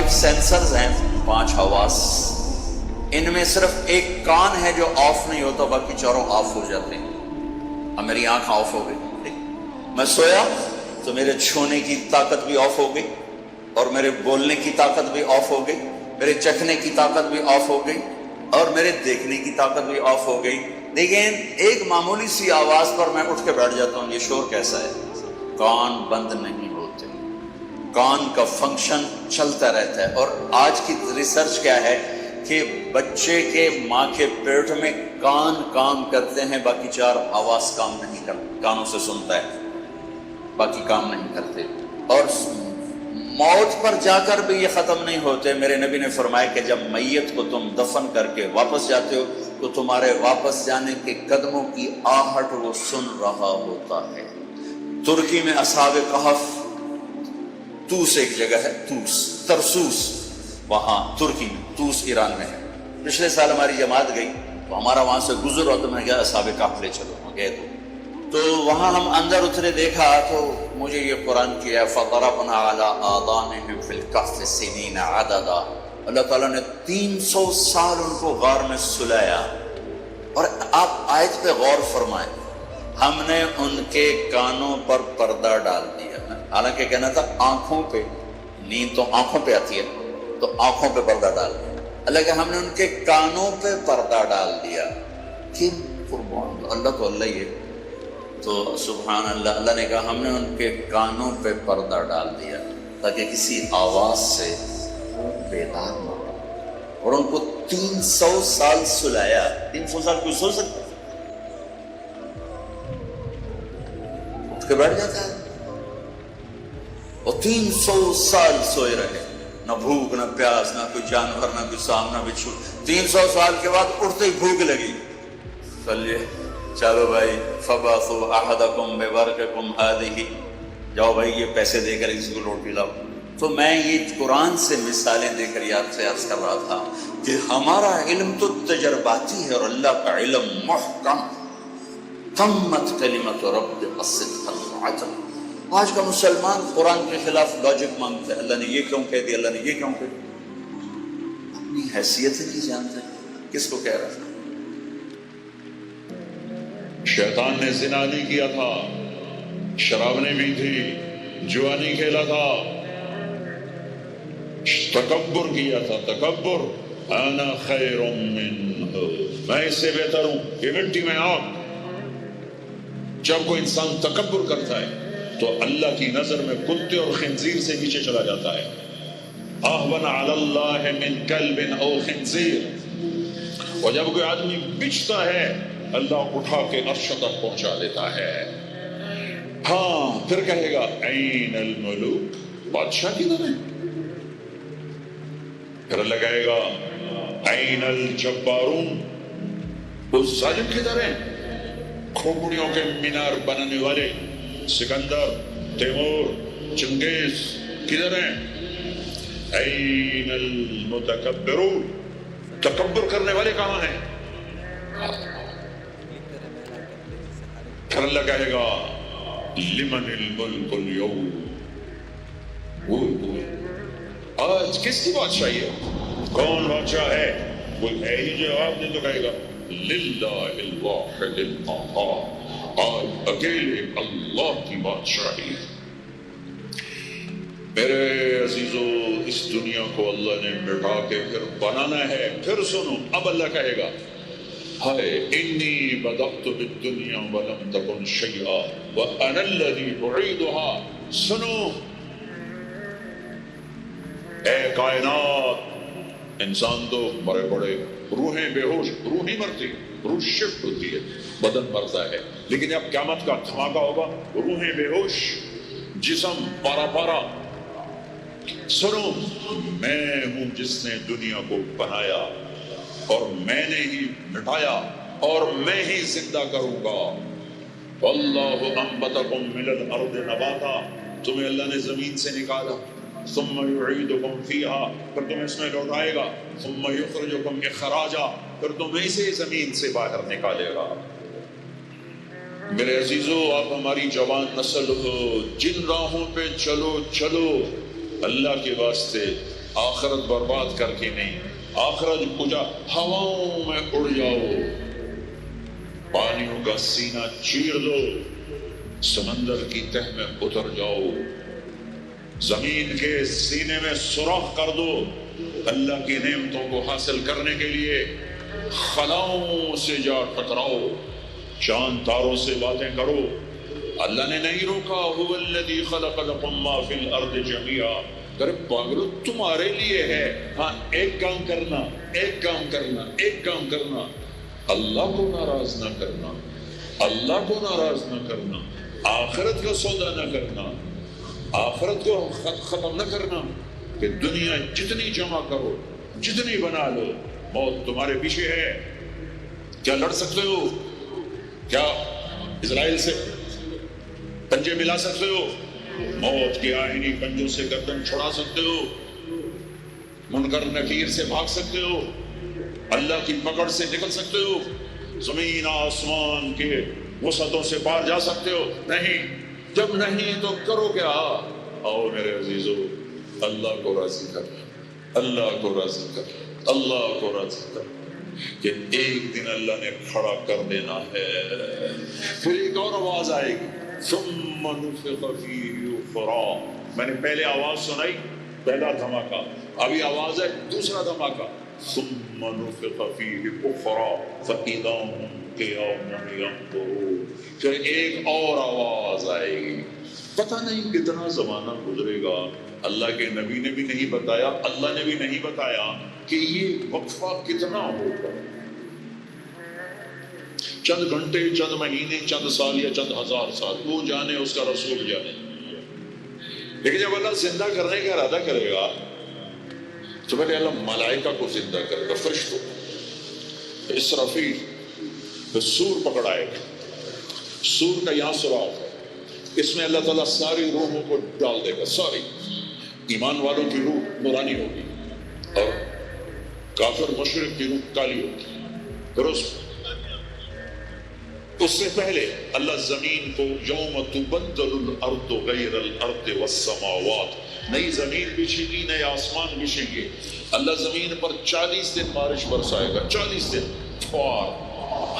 5 censors ہیں، 5 حواس، ان میں صرف ایک کان ہے جو آف نہیں ہوتا، باقی چاروں آف ہو جاتے ہیں۔ اب میری آنکھ آف ہو گئی، میں سویا تو میرے چھونے کی طاقت بھی آف ہو گئی، اور میرے بولنے کی طاقت بھی آف ہو گئی، میرے چکھنے کی طاقت بھی آف ہو گئی، اور میرے دیکھنے کی طاقت بھی آف ہو گئی۔ لیکن ایک معمولی سی آواز پر میں اٹھ کے بیٹھ جاتا ہوں، یہ شور کیسا ہے؟ کان بند نہیں ہوتے، کان کا فنکشن چلتا رہتا ہے۔ اور آج کی ریسرچ کیا ہے کہ بچے کے ماں کے پیٹ میں کان کام کرتے ہیں، باقی 4 حواس کام نہیں کرتے، کانوں سے سنتا ہے، باقی کام نہیں کرتے۔ اور موت پر جا کر بھی یہ ختم نہیں ہوتے۔ میرے نبی نے فرمایا کہ جب میت کو تم دفن کر کے واپس جاتے ہو تو تمہارے واپس جانے کے قدموں کی آہٹ وہ سن رہا ہوتا ہے۔ ترکی میں اصحاب کہف، توس ایک جگہ ہے، توس، ترسوس، وہاں ترکی میں، توس ایران میں ہے۔ پچھلے سال ہماری جماعت گئی تو ہمارا وہاں سے گزر اور تو میں نے کہا اصحاب کہف لے چلو، وہاں گئے تو وہاں ہم اندر اترے، دیکھا تو مجھے یہ قرآن کیا فَضَرَبْنَا عَلَىٰ آذَانِهِمْ فِي الْكَهْفِ سِنِينَ عَدَدًا، اللہ تعالیٰ نے 300 سال ان کو غار میں سلایا۔ اور آپ آیت پہ غور فرمائیں، ہم نے ان کے کانوں پر پردہ ڈال دیا، حالانکہ کہنا تھا آنکھوں پہ، نیند تو آنکھوں پہ آتی ہے تو آنکھوں پہ پردہ ڈال دیا، اللہ کہ ہم نے ان کے کانوں پہ پردہ ڈال دیا۔ کہ قربان اللہ تو اللہ ہی ہے، تو سبحان اللہ، اللہ نے کہا ہم نے ان کے کانوں پہ پردہ ڈال دیا تاکہ کسی آواز سے بیدار نہ ہو، اور ان کو 300 سال سلایا۔ 300 سال کوئی سو سکتا ہے؟ اٹھ کے بیٹھ جاتا ہے، اور 300 سال سوئے رہے، نہ بھوک نہ پیاس، نہ کوئی جانور، نہ کوئی سام، نہ بچھو۔ 300 سال کے بعد اٹھتے ہی بھوک لگی، چلیے چلو بھائی، فَبَعْثُوا أَحَدَكُمْ بِوَرْقِكُمْ هَٰذِهِ، جاؤ بھائی یہ پیسے دے کر اس کو روٹی لاؤ۔ تو میں یہ قرآن سے مثالیں دے کر یاد سے عرض کر رہا تھا کہ ہمارا علم تو تجرباتی ہے اور اللہ کا علم محکم۔ تمت کلمۃ ربک صدقا وعدلا۔ آج کا مسلمان قرآن کے خلاف لاجک مانگتا ہے، اللہ نے یہ کیوں کہہ دیا، اللہ نے یہ کیوں کہہ دیا، اپنی حیثیت ہی نہیں جانتا کس کو کہہ رہا تھا۔ شیطان نے زنا نہیں کیا تھا، شراب نہیں بھی تھی، جوا نہیں کھیلا تھا، تکبر کیا تھا، تکبر، انا خیر منہ، میں اس سے بہتر ہوں، یہ مٹی میں آگ۔ جب کوئی انسان تکبر کرتا ہے تو اللہ کی نظر میں کتے اور خنزیر سے نیچے چلا جاتا ہے۔ اہون علی اللہ من کلب او خنزیر۔ اور جب کوئی آدمی بچتا ہے اللہ اٹھا کے عرش تک پہنچا دیتا ہے۔ ہاں پھر کہے گا این الملوک، بادشاہ کدھر ہے؟ پھر اللہ کہے گا این الجبارون، اس ظالم کدھر ہیں؟ کھوپڑیوں کے مینار بنانے والے سکندر، تیمور، چنگیز کدھر ہیں؟ این المتکبرون، تکبر کرنے والے کہاں ہیں؟ پھر اللہ کہے گا لمن الملک اليوم، آج کس کی بادشاہی ہے؟ کون بادشاہ ہے؟ کوئی ہے ہی جواب دے تو کہے گا للہ الواحد القہار، آج اکیلے اللہ کی بادشاہی۔ میرے عزیزو، اس دنیا کو اللہ نے مٹا کے پھر بنانا ہے۔ پھر سنو، اب اللہ کہے گا ہائے انی بدأت بالدنیا ولم تکن شیئا وانا الذی اعیدها۔ سنو اے کائنات، انسان تو بڑے بڑے روحیں بے ہوش، روح نہیں مرتی، روح شفٹ ہوتی ہے، بدن مرتا ہے، لیکن جب قیامت کا دھماکہ ہوگا روحیں بے ہوش، جسم پارا پارا۔ سنو، میں ہوں جس نے دنیا کو بنایا اور میں نے ہی مٹایا اور میں ہی زندہ کروں گا۔ واللہ انبتکم من الارض نباتا، تمہیں اللہ نے زمین سے نکالا، ثم یعیدکم فیہا، پھر تمہیں اس میں لوٹائے گا، ثم یخرجکم اخراجا، پھر تمہیں اسے زمین سے باہر نکالے گا۔ میرے عزیزو، آپ ہماری جوان نسل ہو، جن راہوں پہ چلو چلو، اللہ کے واسطے آخرت برباد کر کے نہیں، آخرت کجا ہواؤں میں اڑ جاؤ، پانیوں کا سینہ چیر دو، سمندر کی تہ میں اتر جاؤ، زمین کے سینے میں سوراخ کر دو، اللہ کی نعمتوں کو حاصل کرنے کے لیے خلاؤں سے جا ٹکراؤ، چاند تاروں سے باتیں کرو۔ اللہ نے نہیں روکا، هو الذی خلق لکم ما فی الارض جميعا، ارے پاگلو تمہارے لیے ہے، ہاں ایک کام کرنا، ایک کام کرنا، ایک کام کرنا، اللہ کو ناراض نہ کرنا، اللہ کو ناراض نہ کرنا، آخرت کا سودا نہ کرنا، آخرت کو ختم نہ کرنا کہ دنیا جتنی جمع کرو، جتنی بنا لو، موت تمہارے پیچھے ہے۔ کیا لڑ سکتے ہو؟ کیا اسرائیل سے پنجے ملا سکتے ہو؟ موت کے آئینی پنجوں سے گردن چھڑا سکتے ہو؟ منکر نکیر سے بھاگ سکتے ہو؟ اللہ کی پکڑ سے نکل سکتے ہو؟ زمین آسمان کے وسعتوں سے پار جا سکتے ہو؟ نہیں۔ جب نہیں تو کرو کیا؟ آؤ میرے عزیزو، اللہ کو راضی کر، اللہ کو راضی کر، اللہ کو راضی کر، کہ ایک دن اللہ نے کھڑا کر دینا ہے۔ پھر ایک اور آواز آئے گی، ثم نفخ فیہ اخری۔ میں نے پہلے آواز سنائی، پہلا دھماکہ، ابھی آواز ہے دوسرا دھماکہ، ثم نفخ فیہ اخری فاذا ہم قیام ینظرون۔ پھر ایک اور آواز آئے گی۔ پتہ نہیں کتنا زمانہ گزرے گا، اللہ کے نبی نے بھی نہیں بتایا، اللہ نے بھی نہیں بتایا کہ یہ وقفہ کتنا ہوگا، چند گھنٹے، چند مہینے، چند سال یا چند ہزار سال، وہ جانے، اس کا رسول جانے۔ لیکن جب اللہ زندہ کرنے کا ارادہ کرے گا تو پہلے اللہ ملائکہ کو زندہ کرے گا، فرشتوں، اسرافیل، پھر سور پکڑائے گا۔ سور کا یہاں سراغ ہے، اس میں اللہ تعالیٰ ساری روحوں کو ڈال دے گا، ساری ایمان والوں کی روح نورانی ہوگی اور کافر مشرک کی روح کالی ہوگی۔ پھر اس سے پہلے اللہ زمین کو یوم تبدل الارض غیر الارض والسماوات، نئی زمین بچھے گی، نئے آسمان بچھیں گے۔ اللہ زمین پر 40 دن بارش برسائے گا، 40 دن فوار،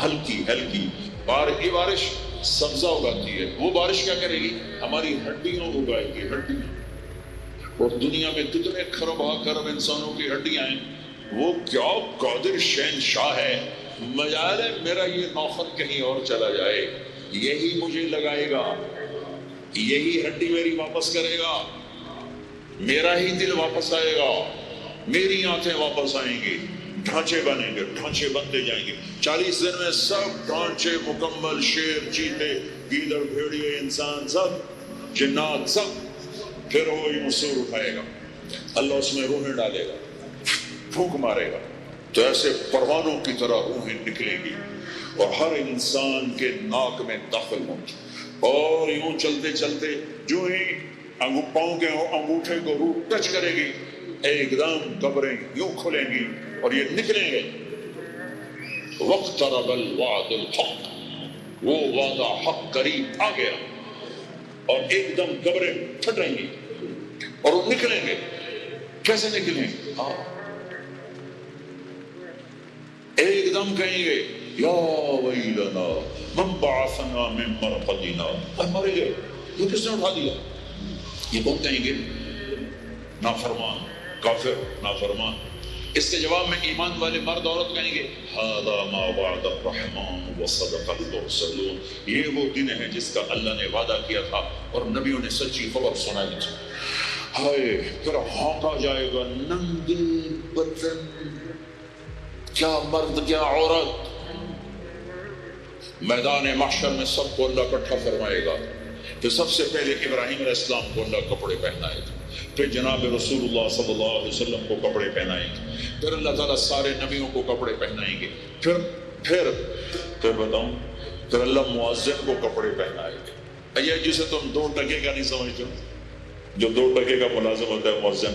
ہلکی ہلکی یہ بارش سبزہ اگاتی ہے۔ وہ بارش کیا کرے گی؟ ہماری ہڈیوں اگائے گی، ہڈیاں۔ اور دنیا میں کتنے کھرب کھرب انسانوں کی ہڈیاں ہیں، وہ کیا قادر شہنشاہ ہے، مجال ہے میرا یہ نوخن کہیں اور چلا جائے، یہی مجھے لگائے گا، یہی ہڈی میری واپس کرے گا، میرا ہی دل واپس آئے گا، میری آنکھیں واپس آئیں گی، ڈھانچے بنیں گے، ڈھانچے بنتے جائیں گے۔ 40 دن میں سب ڈھانچے مکمل، شیر، چیتے، گیدڑ، بھیڑیے، انسان، سب جنات، سب۔ پھر وہ یوں سور اٹھائے گا، اللہ اس میں روحیں ڈالے گا، پھونک مارے گا، تو ایسے پروانوں کی طرح روحیں نکلیں گی اور ہر انسان کے ناک میں داخل ہوں گی، اور یوں چلتے چلتے جو ہی پاؤں کے انگوٹھے کو روح ٹچ کرے گی، ایک دم قبریں یوں کھلیں گی اور یہ نکلیں گے۔ واقترب الوعد الحق، وہ وعدہ حق قریب آ گیا، اور ایک دم قبریں پھٹیں گی اور وہ نکلیں گے۔ کیسے نکلیں گے؟ ایک دم کہیں گے یا ویلنا من بعثنا من مرقدنا، ہم مر گئے، یہ کس نے اٹھا دیا؟ یہ کون کہیں گے؟ نافرمان، کافر، نافرمان۔ اس کے جواب میں ایمان والے مرد عورت کہیں گے ھذا ما وعد الرحمن وصدق المرسلون، یہ وہ دن ہے جس کا اللہ نے وعدہ کیا تھا اور نبیوں نے سچی خبر سنائی تھی۔ ہائے، پھر ہانکا جائے گا، ننگے بدن، کیا مرد کیا عورت، میدان محشر میں سب کو اللہ اکٹھا فرمائے گا۔ پھر سب سے پہلے ابراہیم علیہ السلام کو اللہ کپڑے پہنائے گا، پھر جناب رسول اللہ صلی اللہ علیہ وسلم کو کپڑے پہنائیں گے، پھر اللہ تعالیٰ سارے نبیوں کو کپڑے پہنائیں گے، پھر بتاؤں، پھر اللہ مؤذن کو کپڑے پہنائے گے۔ یہ جسے تم 2 ٹکے کا نہیں سمجھتے، جو 2 ٹکے کا ملازم ہوتا ہے مؤذن،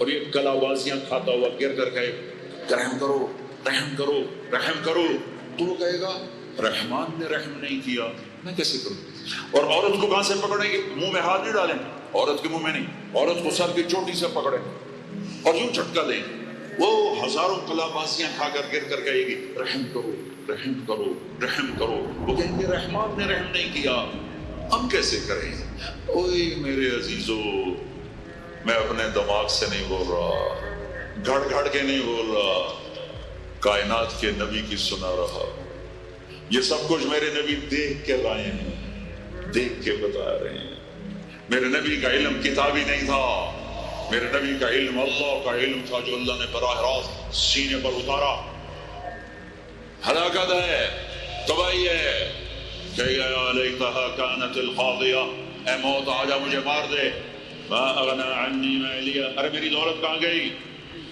اور یہ کلابازیاں کھاتا ہوا گر کر کہے رحم کرو رحم کرو رحم کرو، تو وہ کہے گا رحمان نے رحم نہیں کیا، میں کیسے کروں؟ اور عورت کو کہاں سے پکڑیں گے؟ منہ میں ہاتھ نہیں ڈالیں، عورت کے منہ میں نہیں، عورت کو سر کی چوٹی سے پکڑیں اور یوں جھٹکا دیں، وہ ہزاروں کلابازیاں کھا کر گر کر کہے گی رحم کرو رحم کرو رحم کرو، وہ کہیں گے رحمان نے رحم نہیں کیا، ہم کیسے کریں؟ اوئے میرے عزیزو، میں اپنے دماغ سے نہیں بول رہا، گھڑ گھڑ کے نہیں بول رہا، کائنات کے نبی کی سنا رہا، یہ سب کچھ میرے نبی دیکھ کے لائے ہیں، دیکھ کے بتا رہے ہیں۔ میرے نبی کا علم کتابی نہیں تھا، میرے نبی کا علم اللہ کا علم تھا جو اللہ نے براہ راست سینے پر اتارا۔ ہلاکت ہے، تباہی ہے، کہ یا لیتہا کانت القاضیہ، اے موت آجا مجھے مار دے، ما اغنی عنی مالیہ، ارے میری دولت کہاں گئی؟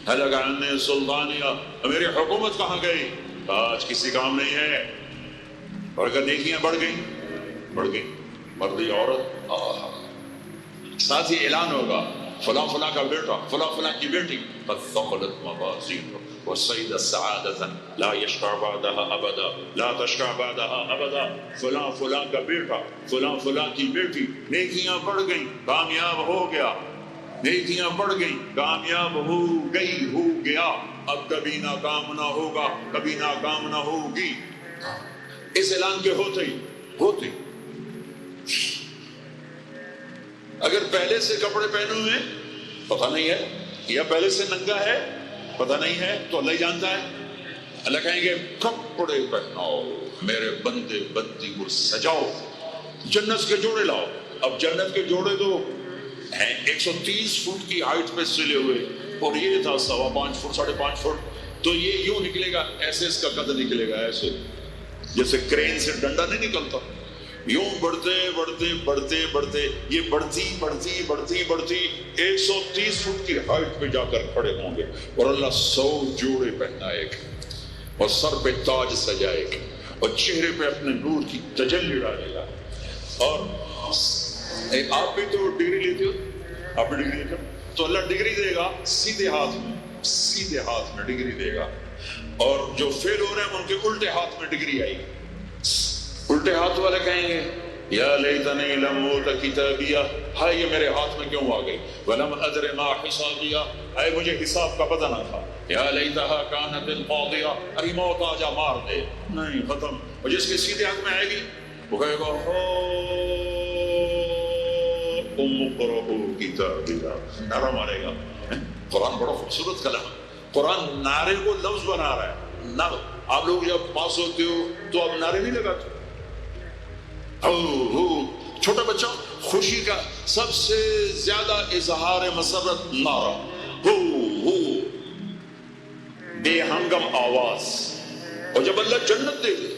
ہلک عنی سلطانیہ، میری حکومت کہاں گئی؟ آج کسی کام نہیں ہے۔ اور اگر نیکیاں بڑھ گئی مرد یا عورت، ساتھ ہی اعلان ہوگا فلاں فلاں کا بیٹا، فلاں فلاں کی بیٹی، قد ثقلت موازینہ وصید السعادة لا یشقع بعدها ابدا، لا تشقع بعدها ابدا، فلاں فلاں کا بیٹا، فلاں فلاں کی بیٹی، نیکیاں بڑھ گئیں، کامیاب ہو گیا، نیکیاں بڑھ گئیں، کامیاب ہو گئی، ہو گیا، اب کبھی ناکام نہ ہوگا، کبھی ناکام نہ ہوگی۔ اس اعلان کے ہوتے ہی اگر پہلے سے کپڑے پہنے ہوئے پتہ نہیں ہے، یا پہلے سے ننگا ہے پتہ نہیں ہے، تو اللہ ہی جانتا ہے۔ اللہ کہیں گے کپڑے پہناؤ میرے بندے بندی کو سجاؤ، جنت کے جوڑے لاؤ۔ اب جنت کے جوڑے تو ہیں 130 فٹ کی ہائٹ پہ سلے ہوئے، اور یہ تھا 5.25 فٹ 5.5 فٹ، تو یہ یوں نکلے گا، ایسے اس کا قد نکلے گا، ایسے جیسے کرین سے ڈنڈا نہیں نکلتا، یوں بڑھتے بڑھتے بڑھتے بڑھتے یہ بڑھتی بڑھتی بڑھتی بڑھتی 130 فٹ کی ہائٹ پہ جا کر کھڑے ہوں گے، اور اللہ 100 جوڑے پہنائے گا، اور سر پہ تاج سجائے گا، اور چہرے پہ اپنے نور کی تجلی ڈالے گا۔ اور آپ بھی تو ڈگری لیتے ہو، آپ بھی ڈگری لیتے ہو، تو اللہ ڈگری دے گا سیدھے ہاتھ میں ڈگری دے گا، اور جو فیل ہو رہے ہیں ان کے الٹے ہاتھ میں ڈگری آئے گی۔ الٹے ہاتھ والے کہیں گے یا لیتنی لم اوت کتابیہ، ہائے یہ میرے ہاتھ میں کیوں آ گئی، ولم ادر ما حسابیہ، اے مجھے حساب کا پتہ نہ تھا، یا لیتہا کانت القاضیہ، ارے موت آجا مار دے، نہیں ختم۔ اور جس کے سیدھے ہاتھ میں آئے گی وہ کہے گا اقرؤوا کتابیہ، نعرہ مارے گا۔ قرآن بڑا خوبصورت کلام، قرآن نعرے کو لفظ بنا رہا ہے۔ نعرہ، آپ لوگ جب پاس ہوتے ہو تو آپ نعرے نہیں لگاتے، چھوٹا بچہ خوشی کا سب سے زیادہ اظہار مسرت نعرہ، ہو بے ہنگم آواز۔ اور جب اللہ جنت دے دے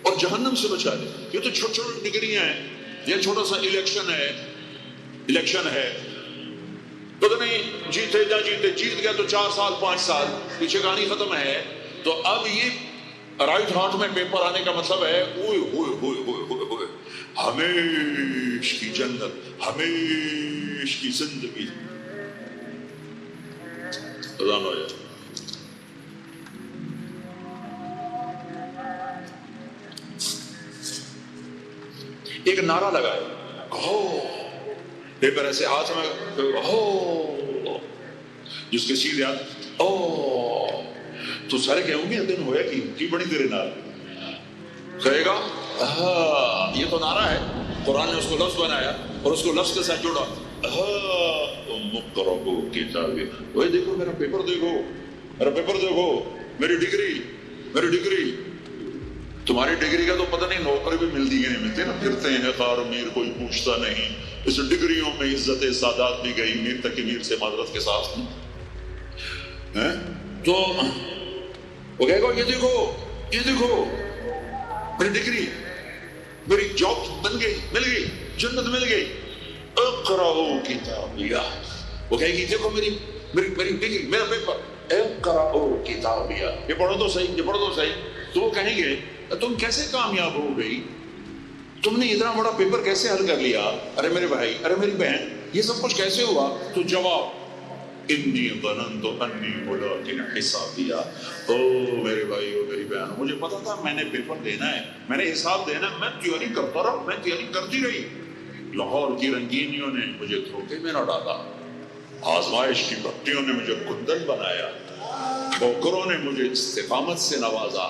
اور جہنم سے بچا دے، یہ تو چھوٹی چھوٹی ڈگریاں ہیں، یہ چھوٹا سا الیکشن ہے، پتہ نہیں جیتے نہ جیتے، جیت گیا تو 4 سال 5 سال، پیچھے کہانی ختم ہے۔ تو اب یہ رائٹ ہاتھ میں پیپر آنے کا مطلب ہے اوئے ہوئے ہوئے ہوئے ہوئے ہوئے ہمیش کی جنت، ہمیش کی زندگی۔ اذان ہو جائے۔ ایک نعرہ لگائے، پیپر ایسے ہاتھ میں، جس کے سیدھے ہاتھ تو سارے کہوں گے دن ہویا کی بڑی تیرے نعرہ، کہے گا یہ تو نعرہ ہے، قرآن نے اس کو لفظ بنایا اور اس کو لفظ کے ساتھ جوڑا، اقرؤوا کتابیہ، وہ دیکھو میرا پیپر، دیکھو میرا پیپر، دیکھو میری ڈگری۔ تمہاری ڈگری کا تو پتہ نہیں نوکری بھی ملتی ہے نہیں ملتی نا، پھرتے ہیں خار میر، کوئی پوچھتا نہیں۔ اس ڈگریوں میں عزت سادات بھی گئی، میر تک میر سے معذرت کے ساتھ۔ تو وہ کہے گا یہ دیکھو میری ڈگری، میری جاب بن گئی، مل گئی، جنت مل گئی، اقرؤوا کتابیہ۔ وہ کہے گی دیکھو میری ڈگری، میرا پیپر، اقرؤوا کتابیہ، یہ پڑھو تو صحیح۔ تو وہ کہیں گے تم کیسے کامیاب ہو گئی، تم نے اتنا بڑا پیپر کیسے حل کر لیا، ارے میرے بھائی، ارے میری بہن، یہ سب کچھ کیسے ہوا؟ تو جواب انی ظننت انی ملاق حسابیا. او میرے بھائیو میری بہنوں، مجھے پتا تھا میں نے پیپر دینا ہے، میں نے حساب دینا ہے، میں تیاری کرتا رہا، میں تیاری کرتی رہی. لاہور کی رنگینیوں نے مجھے دھوکے میں نہ ڈالا، آزمائش کی بھٹیوں نے مجھے کندن بنایا، ٹھوکروں نے مجھے استقامت سے نوازا،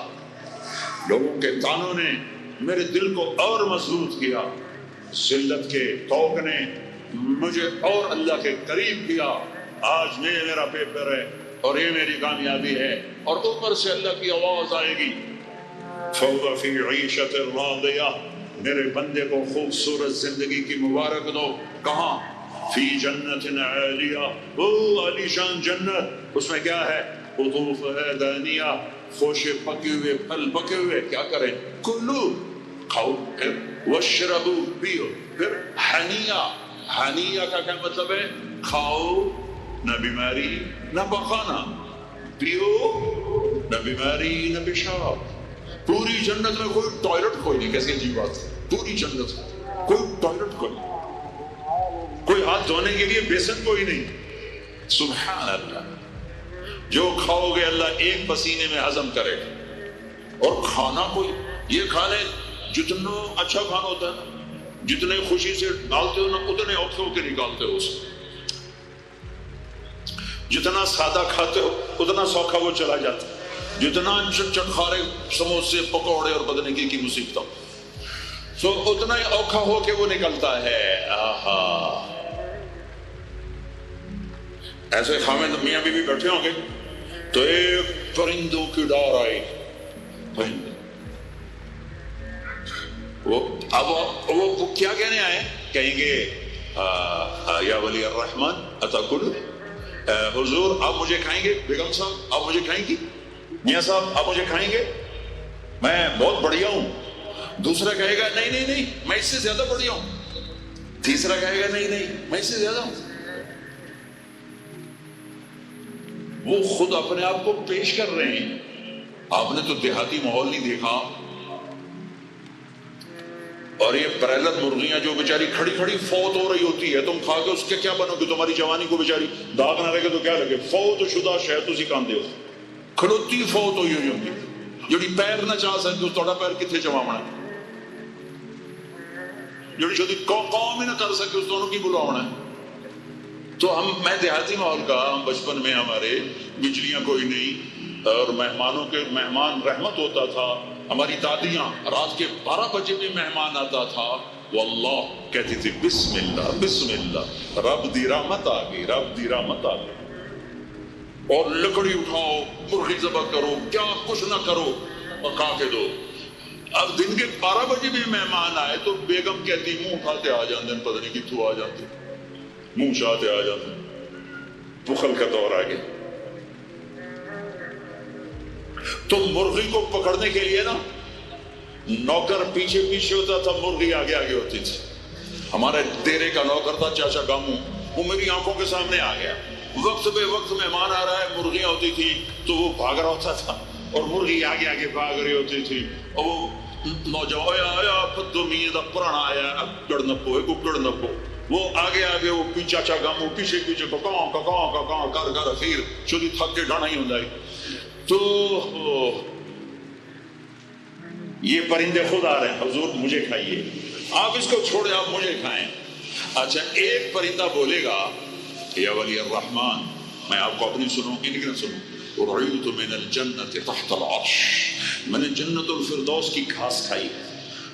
لوگوں کے تانوں نے میرے دل کو اور مضبوط کیا، ذلت کے طوق نے مجھے اور اللہ کے قریب کیا. آج یہ میرا پیپر ہے اور یہ میری کامیابی ہے، اور اوپر سے اللہ کی آواز آئے گی فَهُوَ فِي عِيشَةٍ رَاضِيَةٍ، میرے بندے کو خوبصورت زندگی کی مبارک دو. کہاں؟ فی جنت عالیہ، وہ عالی شان جنت. اس میں کیا ہے؟ قطوفها دانیہ، خوشے پکے ہوئے پھل پکے ہوئے. کیا کریں؟ کلو، کھاؤ، پھر وشربو، پیو، پھر حنیہ. حنیہ کا کیا مطلب ہے؟ کھاؤ، نہ بیماری نہ پخانا، پیو، نہ بیماری نہ پیشاب. پوری جنت میں کوئی ٹوائلٹ کوئی نہیں. کیسی عجیب بات ہے، پوری جنت میں کوئی ٹوائلٹ کوئی نہیں، کوئی ہاتھ دھونے کے لیے بیسن کوئی نہیں. سبحان اللہ. جو کھاؤ گے اللہ ایک پسینے میں ہضم کرے گا. اور کھانا کوئی، یہ کھانے جتنا اچھا کھانا ہوتا ہے نا، جتنے خوشی سے ڈالتے ہو نا اتنے اوکھے ہو کے نکالتے ہو اسے. جتنا سادہ کھاتے ہو اتنا سوکھا وہ چلا جاتا ہے. جتنا چٹخارے سموسے پکوڑے اور بدنے کی مصیبتوں تو اتنا ہی اوکھا ہو کے وہ نکلتا ہے. آہا، ایسے خامد میاں بیوی بیٹھے ہوں گے تو ایک پرندوں کی ڈار آئی. پرندے وہ کیا کہنے آئے؟ کہیں گے یا ولی الرحمن اتاکل، حضور آپ مجھے کھائیں گے؟ بیگم صاحب آپ مجھے کھائیں گی؟ میاں صاحب آپ مجھے کھائیں گے؟ میں بہت بڑھیا ہوں. دوسرا کہے گا نہیں نہیں نہیں میں اس سے زیادہ بڑھیا ہوں. تیسرا کہے گا نہیں نہیں میں اس سے زیادہ ہوں. وہ خود اپنے آپ کو پیش کر رہے ہیں. آپ نے تو دیہاتی ماحول نہیں دیکھا. اور یہ پریلت مرغیاں جو بیچاری کھڑی کھڑی فوت ہو رہی ہوتی ہے، تم کھا کے اس کے کیا بنو گے؟ تمہاری جوانی کو بیچاری داغ نہ لگے تو کیا لگے؟ فوت شدہ شہد تسی کاندے ہو. کھلوتی فوت ہوئی ہوئی ہوتی جڑی پیر نہ چاہ سکتی اس توڑا پیر کتنے چواونا ہے؟ جڑی شدی قوم ہی نہ کر سکتی اس دونوں کی بلاونا ہے. تو میں دیہاتی ماحول کا، ہم بچپن میں ہمارے بجلیاں کوئی نہیں اور مہمانوں کے مہمان رحمت ہوتا تھا. ہماری دادیاں رات کے 12 بجے بھی مہمان آتا تھا واللہ کہتی تھی بسم اللہ بسم اللہ، رب دی رحمت آ گئی، رب دی رحمت آ گئی. اور لکڑی اٹھاؤ، مرغی ذبح کرو، کیا کچھ نہ کرو، پکا کے دو. اب دن کے 12 بجے بھی مہمان آئے تو بیگم کہتی منہ اٹھاتے آ جاندے، پتہ نہیں کتوں آ جاتے، منہ چاہتے آ جاتے. بخل کا دور آ گیا. تو مرغی کو پکڑنے کے لیے نا نوکر پیچھے پیچھے ہوتا تھا، مرغی آگے آگے ہوتی تھی. ہمارے دیرے کا نوکر تھا چاچا گامو، وہ میری آنکھوں کے سامنے آ گیا. وقت بے وقت مہمان آ رہا ہے، مرغیاں ہوتی تھی تو وہ بھاگ رہا ہوتا تھا اور مرغی آگے آگے بھاگ رہی ہوتی تھی. اور وہ نوجوان آیا پتو میاں دا پرانا آیا اکڑ نپو ہے ککڑ نپو، وہ آگے آگے وہ چاچا گامو پیچھے پیچھے ککاں ککاں ککاں کر کر اخیر چودی تھک کے ڈانا ہی ہوں جائے. تو یہ پرندے خود آ رہے ہیں، حضور مجھے کھائیے، آپ اس کو چھوڑے آپ مجھے کھائیں. اچھا ایک پرندہ بولے گا یا ولی الرحمن، میں آپ کو اپنی سنوں ان کی نہ سنوں، رعیت من الجنت تحت العرش، میں نے جنت الفردوس کی گھاس کھائی.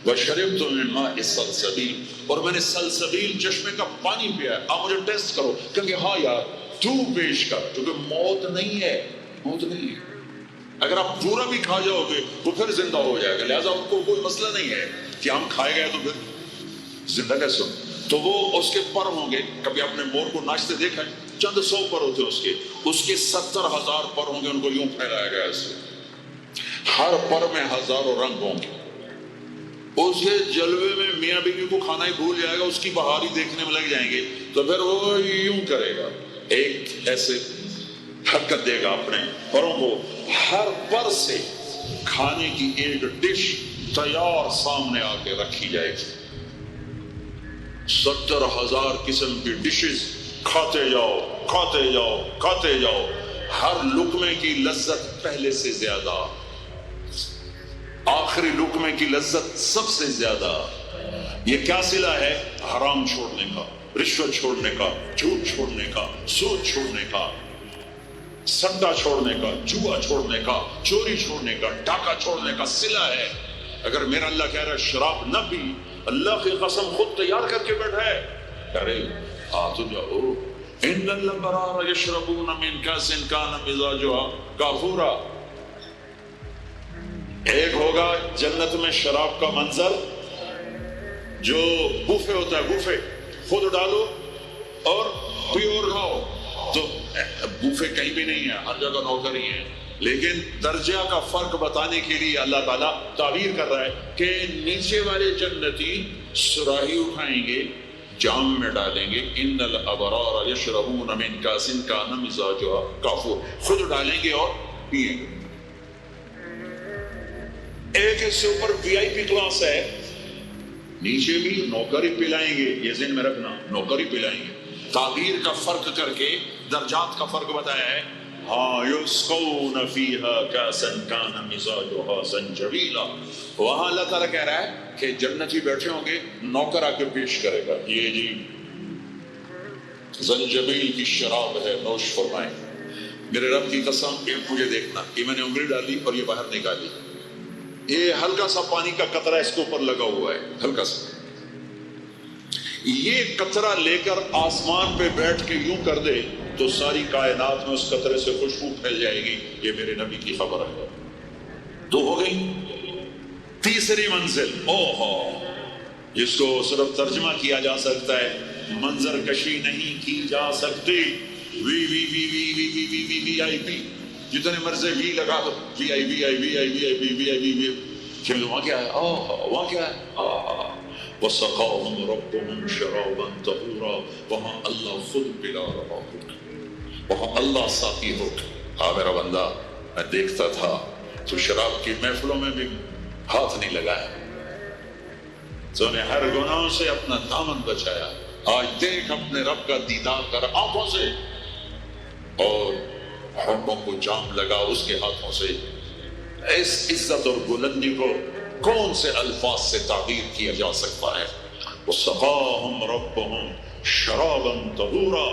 وشربت من ماء السلسبیل، اور میں نے سلسبیل چشمے کا پانی پیا. آپ مجھے ٹیسٹ کرو، کہیں کہ ہاں یار تو پیش کر، کیونکہ موت نہیں ہے، موت نہیں ہے. اگر آپ پورا بھی کھا جاؤ گے وہ پھر زندہ ہو جائے گا. لہٰذا ان کو کوئی مسئلہ نہیں ہے کہ ہم کھائے گئے تو پھر زندہ کیسے ہو. تو وہ اس کے پر ہوں گے. کبھی آپ نے مور کو ناچتے دیکھا ہے؟ چند 100 پر ہوتے اس کے 70,000 پر ہوں گے. ان کو یوں پھیلایا گیا ایسے، ہر پر میں ہزاروں رنگ ہوں گے. اس کے جلوے میں میاں بیوی کو کھانا ہی بھول جائے گا، اس کی بہاری دیکھنے میں لگ جائیں گے تو پھر وہ یوں کرے گا، ایک ایسے حرکت دے گا اپنے پروں کو. ہر پر سے کھانے کی ایک ڈش تیار سامنے آ کے رکھی جائے گی. 70,000 قسم کی ڈشز کھاتے جاؤ. کھاتے جاؤ کھاتے جاؤ، ہر لقمے کی لذت پہلے سے زیادہ، آخری لقمے کی لذت سب سے زیادہ۔ یہ کیا صلہ ہے؟ حرام چھوڑنے کا، رشوت چھوڑنے کا، جھوٹ چھوڑنے کا، سود چھوڑنے کا، سٹا چھوڑنے کا، جوا چھوڑنے کا، چوری چھوڑنے کا، ڈاکہ چھوڑنے کا صلہ ہے۔ اگر میرا اللہ کہہ رہا ہے شراب نہ پی، اللہ کی قسم خود تیار کر کے بیٹھا ہے، کہہ رہے آ تو جاؤ، ان الابرار یشربون من کاس کان مزاجها کافورا۔ ایک ہوگا جنت میں شراب کا منظر جو بوفے ہوتا ہے، بوفے خود ڈالو اور پیور کھاؤ۔ تو بوفے کہیں بھی نہیں ہے، ہر جگہ نوکر ہی ہے، لیکن درجہ کا فرق بتانے کے لیے اللہ تعالیٰ تعبیر کر رہا ہے کہ نیچے والے جنتی سراہی اٹھائیں گے، جام میں ڈالیں گے، ان الابرار یشربون من کاس کان مزاجها کافور، خود ڈالیں گے اور پیئیں گے۔ ایک اس سے اوپر وی آئی پی کلاس ہے، نیچے بھی نوکر ہی پلائیں گے، یہ ذہن میں رکھنا، نوکر ہی پلائیں گے۔ تعبیر کا فرق کر کے درجات کا فرق بتایا ہے۔ ہاں یسقون فیہا کاسا کان مزاجها زنجبیلا، وہاں اللہ تعالیٰ کہہ رہا ہے کہ جنتی بیٹھے ہوں گے، نوکر آ کے پیش کرے گا، یہ جی زنجبیل کی شراب ہے، نوش فرمائیں۔ میرے رب کی قسم، ایک مجھے دیکھنا، یہ میں نے انگلی ڈالی اور یہ باہر نکالی، یہ ہلکا سا پانی کا قطرہ اس کے اوپر لگا ہوا ہے، ہلکا سا، یہ قطرہ لے کر آسمان پہ بیٹھ کے یوں کر دے تو ساری کائنات میں اس قطرے سے خوشبو پھیل جائے گی۔ یہ میرے نبی کی خبر ہے۔ دو ہو گئی۔ تیسری منزل، جس کو صرف ترجمہ کیا جا سکتا ہے، منظر کشی نہیں کی جا سکتی، وی وی وی وی وی وی وی وی وی آئی پی، جتنے مرضی وی لگا دو، وی آئی وی آئی وی آئی وی آئی وی آئی وی، وہاں کیا ہے؟ وہاں کیا ہے؟ وَسَقَاهُمْ رَبُّهُمْ شَرَابًا طَهُورًا، وہاں اللہ خود پلا رہا ہوگا، وہاں اللہ ساقی ہوگا۔ ہاں میرا بندہ، میں دیکھتا تھا تو شراب کی محفلوں میں بھی ہاتھ نہیں لگایا، تو نے ہر گناہ سے اپنا دامن بچایا۔ آج دیکھ اپنے رب کا دیدار کر آنکھوں سے، اور ہونٹوں کو جام لگا اس کے ہاتھوں سے۔ اس عزت اور بلندی کو کون سے الفاظ سے تعبیر کیا جا سکتا ہے؟ وَسَقَاهُمْ رَبُّهُمْ شَرَابًا طَهُورًا۔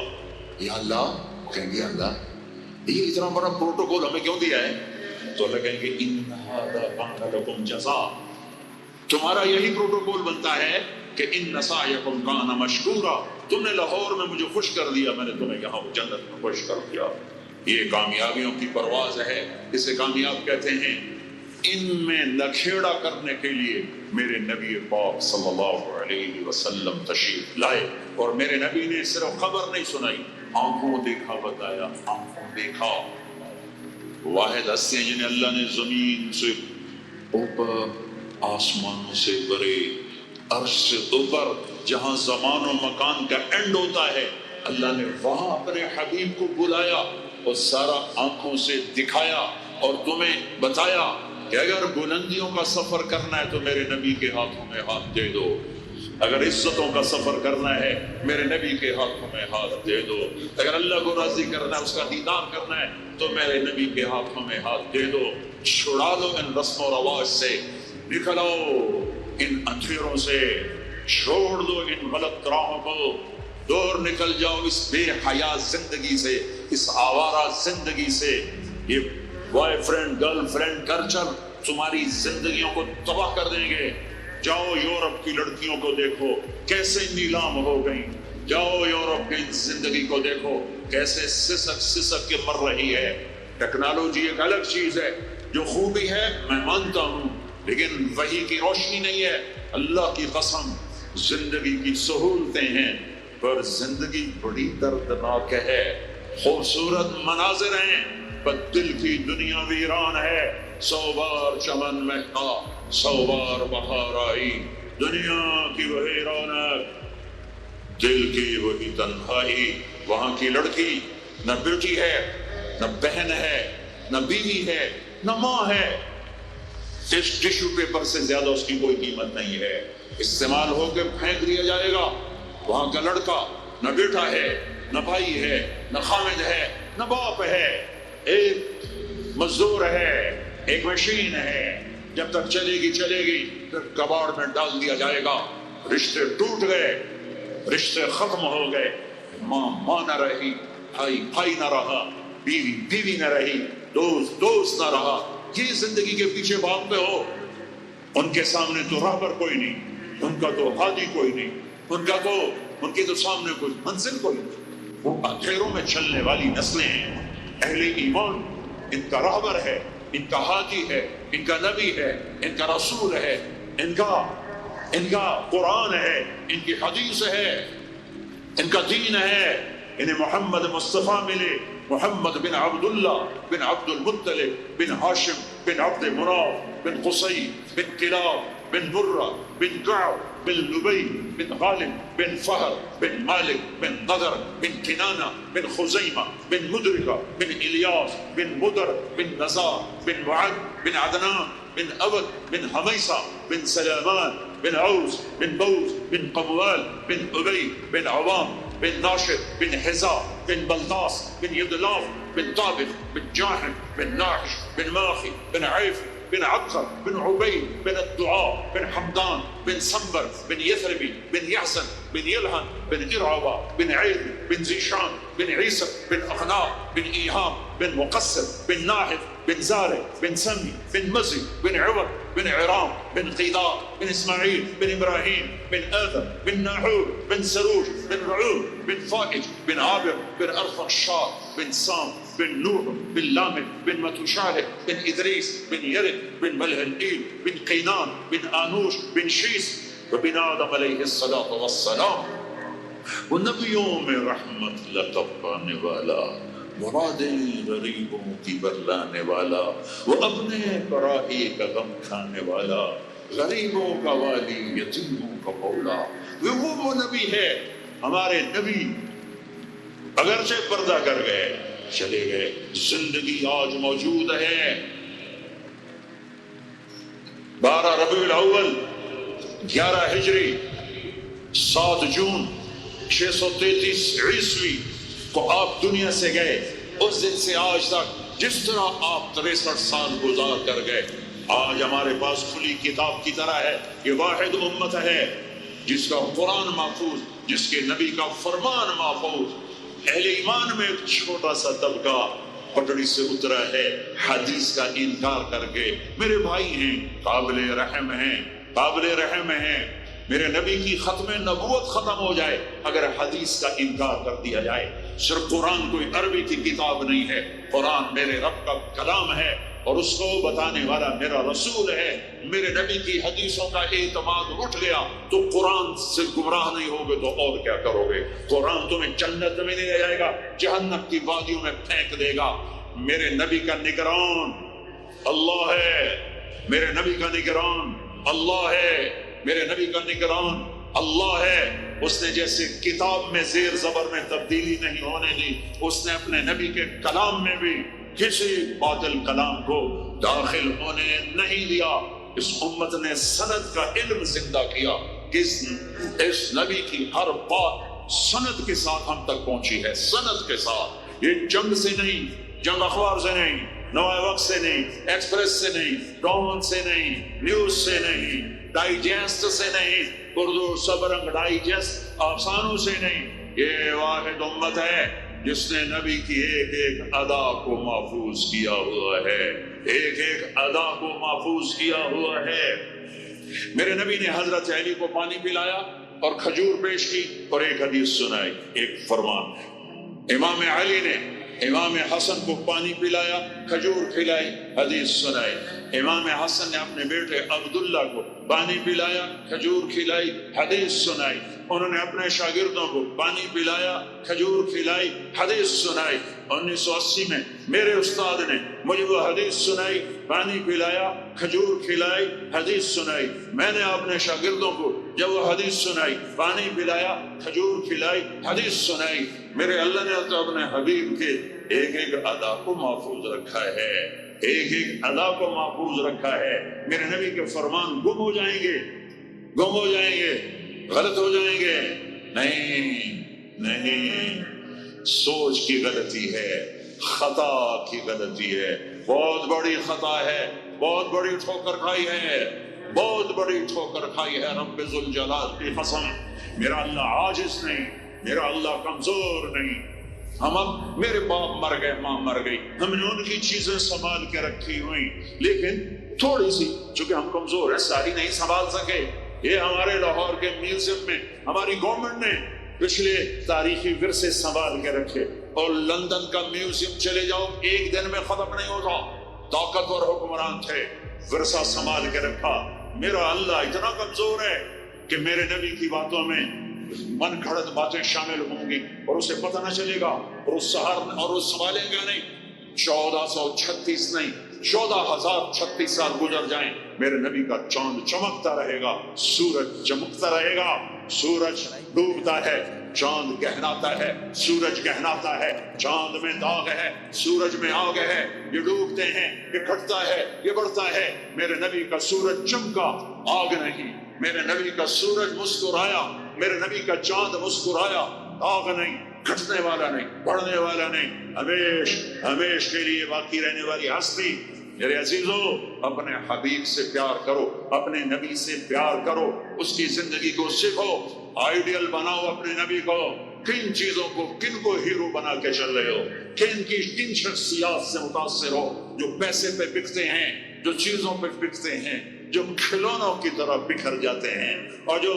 یا اللہ، کہیں گے اللہ یہ اتنا بڑا پروٹوکول ہمیں کیوں دیا ہے؟ تو اللہ کہیں گے إِنَّ هَذَا كَانَ لَكُمْ جَزَاءً، تمہارا یہی پروٹوکول بنتا ہے کہ إِنَّ سَعْيَكُمْ كَانَ مَشْكُورًا، تم نے لاہور میں مجھے خوش کر دیا، میں نے تمہیں یہاں جنت میں خوش کر دیا۔ یہ کامیابیوں کی پرواز ہے، اسے کامیاب کہتے ہیں۔ ان میں نکھیڑا کرنے کے لیے میرے نبی پاک صلی اللہ علیہ وسلم تشریف لائے، اور میرے نبی نے صرف خبر نہیں سنائی، آنکھوں دیکھا بتایا، آنکھوں دیکھا۔ واحد ہستی جنہیں اللہ نے زمین سے اوپر، آسمانوں سے بڑے، عرش سے اوپر، جہاں زمان و مکان کا اینڈ ہوتا ہے، اللہ نے وہاں اپنے حبیب کو بلایا اور سارا آنکھوں سے دکھایا اور تمہیں بتایا کہ اگر بلندیوں کا سفر کرنا ہے تو میرے نبی کے ہاتھوں میں ہاتھ دے دو، اگر عزتوں کا سفر کرنا ہے میرے نبی کے ہاتھوں میں ہاتھ دے دو، اگر اللہ کو راضی کرنا ہے، اس کا دیدار کرنا ہے تو میرے نبی کے ہاتھوں میں ہاتھ دے دو۔ چھڑا دو ان رسم و رواج سے، نکل آؤ ان اندھیروں سے، چھوڑ دو ان غلط راہوں کو، دور نکل جاؤ اس بے حیا زندگی سے، اس آوارہ زندگی سے۔ یہ boy friend girl friend culture تمہاری زندگیوں کو تباہ کر دیں گے۔ جاؤ یورپ کی لڑکیوں کو دیکھو کیسے نیلام ہو گئی، جاؤ یورپ کی زندگی کو دیکھو کیسے سسک سسک کے مر رہی ہے۔ ٹیکنالوجی ایک الگ چیز ہے، جو خوبی ہے میں مانتا ہوں، لیکن وحی کی روشنی نہیں ہے۔ اللہ کی قسم زندگی کی سہولتیں ہیں، پر زندگی بڑی دردناک ہے۔ خوبصورت مناظر ہیں پر دل کی دنیا ویران ہے۔ 100 بار چمن مہکا، 100 بار بہار آئی، دنیا کی وہی رونق، دل کی وہی تنہائی۔ وہاں کی لڑکی نہ بیٹی ہے، نہ بہن ہے، نہ بیوی ہے، نہ ماں ہے، ٹشو پیپر سے زیادہ اس کی کوئی قیمت نہیں ہے، استعمال ہو کے پھینک دیا جائے گا۔ وہاں کا لڑکا نہ بیٹا ہے، نہ بھائی ہے، نہ خامد ہے، نہ باپ ہے، ایک مزدور ہے، ایک مشین ہے، جب تک چلے گی پھر کباڑ میں ڈال دیا جائے گا۔ رشتے ٹوٹ گئے، رشتے ختم ہو گئے، ماں نہ رہی، بھائی نہ رہا، بیوی نہ رہی، دوست نہ رہا۔ یہ زندگی کے پیچھے بھاگتے ہو، ان کے سامنے تو راہبر کوئی نہیں، ان کا تو ہادی کوئی نہیں، ان کے تو سامنے کوئی منزل کوئی نہیں۔ وہ اندھیروں میں چلنے والی نسلیں ہیں۔ اہل ایمان ان کا راہبر ہے، ان کا ہادی ہے، ان کا نبی ہے، ان کا رسول ہے، ان کا قرآن ہے، ان کی حدیث ہے، ان کا دین ہے۔ انہیں محمد مصطفیٰ ملے، محمد بن عبداللہ بن عبد المطلب بن ہاشم بن عبد مناف بن قصی بن کلاب بن مرہ بن کعب بن لبی بن غالب بن فہر بن مالک بن نضر بن کنانہ بن خزیمہ بن مدرکہ بن الیاس بن مدر بن نزار بن معد بن عدنان بن أود بن حميصة بن سلامان بن عوز بن بوز بن قموال بن أبي بن عوام بن ناشر بن حزاء بن بلطاس بن يدلاف بن طابق بن جاحم بن ناحش بن ماخي بن عيف بن عبقر بن عبيد بن الدعاء بن حمدان بن سنبر بن يثربي بن يحزن بن يلهن بن إرعوى بن عيد بن زيشان بن عيسى بن أخناق بن إيهام بن مقصر بن ناحف بن زارع بن سمي بن مزي بن عوض بن عرام بن قيداء بن إسماعيل بن إبراهيم بن آدم بن ناحور بن سروج بن رعوب بن فائج بن عابر بن أرفخشاد بن سام بن نوح بن لامد بن متوشالح بن إدريس بن يرد بن ملهلئيل بن قينان بن آنوش بن شيس وبن آدم عليه الصلاة والسلام۔ وہ نبیوں میں رحمت لقب پانے والا، مرادیں غریبوں کی برلانے والا، وہ اپنے پرائی کا غم کھانے والا، غریبوں کا والی، یتیموں کا مولا۔ وہ نبی ہے، ہمارے نبی اگرچہ پردہ کر گئے، چلے گئے، زندگی آج موجود ہے۔ 12 ربیع الاول 11 ہجری 7 جون 633 عیسوی کو آپ دنیا سے گئے۔ اس دن سے آج تک جس طرح آپ 63 سال گزار کر گئے، آج ہمارے پاس کھلی کتاب کی طرح ہے۔ یہ واحد امت ہے جس کا قرآن محفوظ، جس کے نبی کا فرمان محفوظ۔ اہل ایمان میں ایک چھوٹا سا طبقہ پٹڑی سے اترا ہے حدیث کا انکار کر کے۔ میرے بھائی ہیں، قابل رحم ہیں، قابل رحم ہیں۔ میرے نبی کی ختم نبوت ختم ہو جائے اگر حدیث کا انکار کر دیا جائے۔ صرف قرآن کوئی عربی کی کتاب نہیں ہے، قرآن میرے رب کا کلام ہے اور اس کو بتانے والا میرا رسول ہے۔ میرے نبی کی حدیثوں کا اعتماد اٹھ گیا تو قرآن سے گمراہ نہیں ہوگے تو اور کیا کرو گے؟ قرآن تمہیں جنت میں نہیں لے جائے گا، جہنم کی وادیوں میں پھینک دے گا۔ میرے نبی کا نگران اللہ ہے، میرے نبی کا نگران اللہ ہے، میرے نبی کا نگران اللہ ہے۔ اس نے جیسے کتاب میں زیر زبر میں تبدیلی نہیں ہونے دی، اس نے اپنے نبی کے کلام میں بھی کسی باطل کلام کو داخل ہونے نہیں دیا۔ اس امت نے سند کا علم زندہ کیا، اس نبی کی ہر بات سند کے ساتھ ہم تک پہنچی ہے، سند کے ساتھ۔ یہ جنگ سے نہیں، جنگ اخبار سے نہیں، نوائے وقت سے نہیں، ایکسپریس سے نہیں، ڈون سے نہیں، نیوز سے نہیں، ڈائجسٹ سے نہیں، اردو سبرنگ ڈائجسٹ افسانوں سے نہیں۔ یہ واحد امت ہے جس نے نبی کی ایک ایک ادا کو محفوظ کیا ہوا ہے، ایک ایک ادا کو محفوظ کیا ہوا ہے۔ میرے نبی نے حضرت علی کو پانی پلایا اور کھجور پیش کی اور ایک حدیث سنائی، ایک فرمان۔ امام علی نے امام حسن کو پانی پلایا، کھجور کھلائی، حدیث سنائی۔ امام حسن نے اپنے بیٹے عبداللہ کو پانی پلایا، کھجور کھلائی، حدیث سنائی۔ انہوں نے اپنے شاگردوں کو پانی پلایا، کھجور کھلائی، حدیث سنائی۔ 1980 میں میرے استاد نے مجھے وہ حدیث سنائی، پانی پلایا، کھجور کھلائی، حدیث سنائی۔ میں نے اپنے شاگردوں کو جب وہ حدیث سنائی، پانی پلایا، کھجور کھلائی، حدیث سنائی۔ میرے اللہ نے تو اپنے حبیب کے ایک ایک ادا کو محفوظ رکھا ہے، ایک ایک ادا کو محفوظ رکھا ہے۔ میرے نبی کے فرمان گم ہو جائیں گے، گم ہو جائیں گے، غلط ہو جائیں گے؟ نہیں نہیں، سوچ کی غلطی ہے، خطا کی غلطی ہے، بہت بڑی خطا ہے، بہت بڑی ٹھوکر کھائی ہے، بہت بڑی ٹھوکر کھائی ہے۔ رب ذوالجلال کی قسم، میرا اللہ عاجز نہیں، میرا اللہ کمزور نہیں۔ ہم اب میرے باپ مر گئے، ماں مر گئی، ہم نے ان کی چیزیں سنبھال کے رکھی ہوئی، لیکن تھوڑی سی، چونکہ ہم کمزور ہیں، ساری نہیں سنبھال سکے۔ یہ ہمارے لاہور کے میوزیم میں ہماری گورنمنٹ نے پچھلے تاریخی ورثے سنبھال کے رکھے، اور لندن کا میوزیم چلے جاؤ، ایک دن میں ختم نہیں ہوتا۔ طاقتور حکمران تھے، ورثہ سنبھال کے رکھا۔ میرا اللہ اتنا کمزور ہے کہ میرے نبی کی باتوں میں من گھڑت باتیں شامل ہوں گی اور اسے پتہ نہ چلے گا، اور اس سہار اور اس سنبھالیں گا نہیں۔ 1436 نہیں، 14,036 سال گزر جائیں، میرے نبی کا چاند چمکتا رہے گا، سورج چمکتا رہے گا۔ سورج ڈوبتا ہے، چاند گہراتا ہے، سورج گہراتا ہے، چاند میں داغ ہے، سورج میں آگ ہے، یہ ڈوبتے ہیں، یہ گھٹتا ہے، یہ بڑھتا ہے۔ میرے نبی کا سورج چمکا، آگ نہیں۔ میرے نبی کا سورج مسکرایا، میرے نبی کا چاند مسکرایا، آگ نہیں، گھٹنے والا نہیں، بڑھنے والا نہیں، ہمیش کے لیے باقی رہنے والی ہستی۔ میرے عزیزو، اپنے حبیب سے پیار کرو، اپنے نبی سے پیار کرو، اس کی زندگی کو سیکھو، آئیڈیل بناؤ اپنے نبی کو۔ کن چیزوں کو، کن کو ہیرو بنا کے چل رہے ہو؟ کن شخصیات سے متاثر ہو جو پیسے پہ بکتے ہیں، جو چیزوں پہ بکتے ہیں، جو کھلونوں کی طرح بکھر جاتے ہیں، اور جو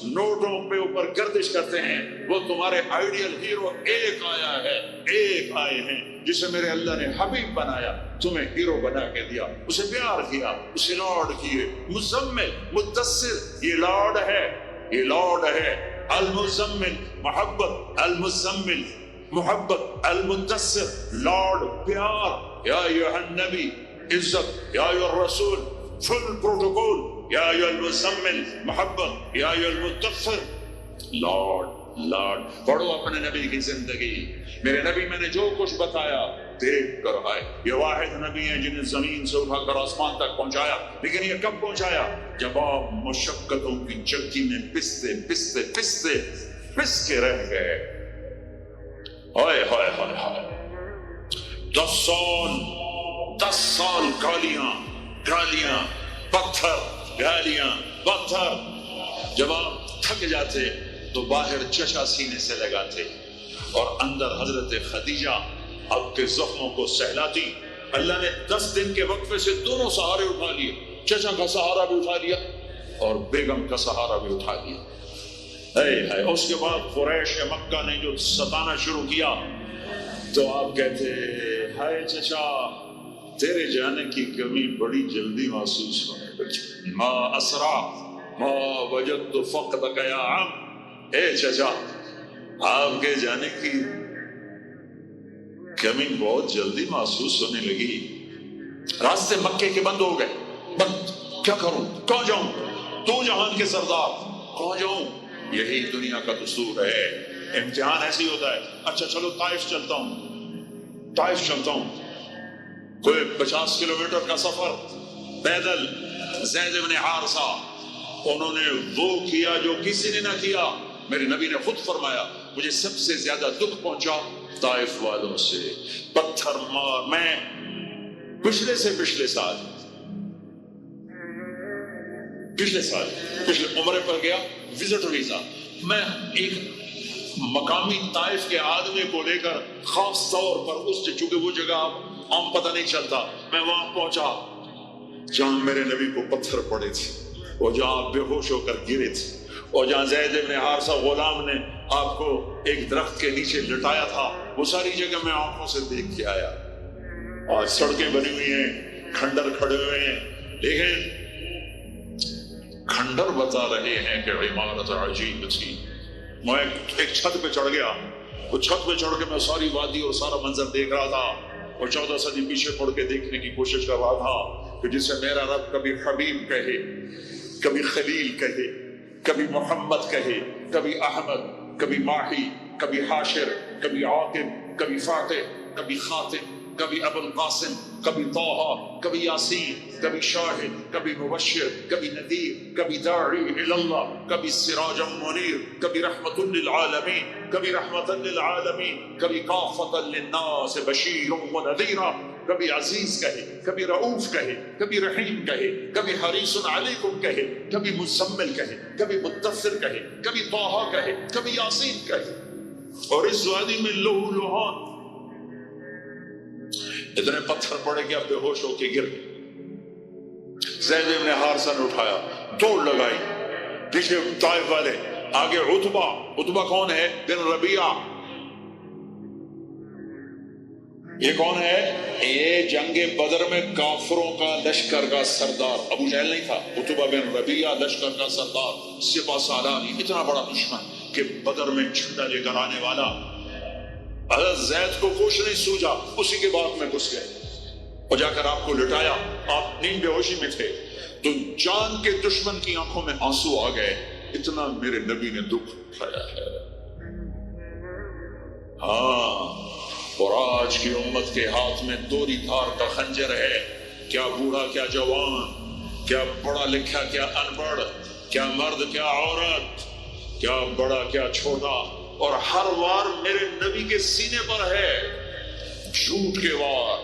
نوٹوں پہ اوپر گردش کرتے ہیں؟ وہ تمہارے آئیڈیل ہیرو ایک آیا ہے، ایک آئے ہیں جسے میرے اللہ نے حبیب بنایا، تمہیں ہیرو بنا کے دیا، اسے پیار کیا، اسے لارڈ کیے۔ مزمل، مدثر، یہ لارڈ ہے، یہ لارڈ ہے۔ المزمل محبت، المزمل محبت، المدثر لارڈ پیار۔ یا ایھا النبی عزت، یا ایھا الرسول فل پروٹوکول، یا ایھا المزمل محبت، یا ایھا المدثر لارڈ۔ پڑھو اپنے نبی کی زندگی۔ میرے نبی میں نے جو کچھ بتایا دیکھ کر آئے۔ یہ واحد نبی ہیں جنہیں زمین سے اٹھا کر آسمان تک پہنچایا، لیکن یہ کب پہنچایا؟ جب آپ مشقتوں کی چکی میں پس کے رہ گئے۔ ہائے ہائے ہائے ہائے، 10 سال گالیاں، پتھر۔ جب آپ تھک جاتے تو باہر چشا سینے سے لگاتے، اور اندر حضرت خدیجہ آپ کے زخموں کو سہلاتی۔ اللہ نے 10 دن کے وقفے سے دونوں سہارے اٹھا لیے، چچا کا سہارا بھی اٹھا لیا اور بیگم کا سہارا بھی اٹھا لیا۔ اس کے بعد قریش مکہ نے جو ستانا شروع کیا تو آپ کہتے، ہائے چچا، تیرے جانے کی کمی بڑی جلدی محسوس ہونے لگی۔ ما اسرع ما وجدت فقدک یا عم، اے چچا، آپ کے جانے کی کمی بہت جلدی محسوس ہونے لگی۔ راستے مکے کے بند ہو گئے، بند، کیا کروں، کہاں جاؤں؟ تو جہان کے سردار، کہاں جاؤں؟ یہی دنیا کا دستور ہے، امتحان ایسے ہی ہوتا ہے۔ اچھا چلو طائف چلتا ہوں۔ کوئی 50 کلومیٹر کا سفر پیدل۔ زید بن حارثہ، انہوں نے وہ کیا جو کسی نے نہ کیا۔ میرے نبی نے خود فرمایا، مجھے سب سے زیادہ دکھ پہنچا طائف والوں سے، پتھر مار۔ میں پچھلے سال عمرے پر گیا، وزٹ ویزا، میں ایک مقامی طائف کے آدمی کو لے کر خاص طور پر اس سے، چونکہ وہ جگہ عام پتہ نہیں چلتا، میں وہاں پہنچا جہاں میرے نبی کو پتھر پڑے تھے، اور جہاں بے ہوش ہو کر گرے تھے، اور جہاں زید بن حارثہ غلام نے آپ کو ایک درخت کے نیچے لٹایا تھا، وہ ساری جگہ میں آنکھوں سے دیکھ کے آیا۔ آج سڑکیں بنی ہوئی ہیں، کھنڈر کھڑے ہوئے ہیں، لیکن کھنڈر بتا رہے ہیں کہ عمارت عجیب تھی۔ میں ایک چھت پہ چڑھ گیا، وہ چھت پہ چڑھ کے میں ساری وادی اور سارا منظر دیکھ رہا تھا، اور 14 صدی پیچھے پڑھ کے دیکھنے کی کوشش کر رہا تھا کہ جسے میرا رب کبھی حبیب کہے، کبھی خلیل کہے، کبھی محمد کہے، کبھی احمد، کبھی ماہی، کبھی حاشر، کبھی عاقب، کبھی فاتح، کبھی خاتم، کبھی ابو القاسم، کبھی طٰہٰ، کبھی یاسین، کبھی شاہد، کبھی مبشر، کبھی نذیر، کبھی داعی الی اللہ، کبھی سراجا منیر، کبھی رحمت للعالمین، کبھی رحمت للعالمین، کبھی کافۃ للناس بشیر و نذیرا، کبھی عزیز کہے، کبھی رؤوف کہے، کبھی رحیم کہے، کبھی حریص علیکم کہے، کبھی مزمل کہے، کبھی مدثر کہے، کبھی طٰہٰ کہے، کبھی یاسین کہے. اور اس وادی میں لہو لہان اتنے پتھر پڑے کہ اب بے ہوش ہو کے گر گئے. زید بن حارثہ نے اٹھایا، دوڑ لگائی، پیچھے طائف والے، آگے عتبہ. عتبہ کون ہے؟ بن ربیعہ. یہ کون ہے؟ یہ جنگ بدر میں کافروں کا لشکر کا سردار. ابو جہل نہیں تھا، عتبہ بن ربیعہ لشکر کا سردار، سپہ سالار، اتنا بڑا دشمن کہ بدر میں جھنڈا لے کر آنے والا. حضرت زید کو کچھ نہیں سوجا، اسی کے بعد میں گھس گئے اور جا کر آپ کو لٹایا. آپ نیند بے ہوشی میں تھے تو جان کے دشمن کی آنکھوں میں آنسو آ گئے. اتنا میرے نبی نے دکھ اٹھایا ہے. ہاں، اور آج کی امت کے ہاتھ میں دوری دھار کا خنجر ہے. کیا بوڑھا کیا جوان، کیا پڑھا لکھا کیا ان پڑھ، کیا مرد کیا عورت، کیا بڑا کیا چھوٹا، اور ہر وار میرے نبی کے سینے پر ہے. جھوٹ کے وار،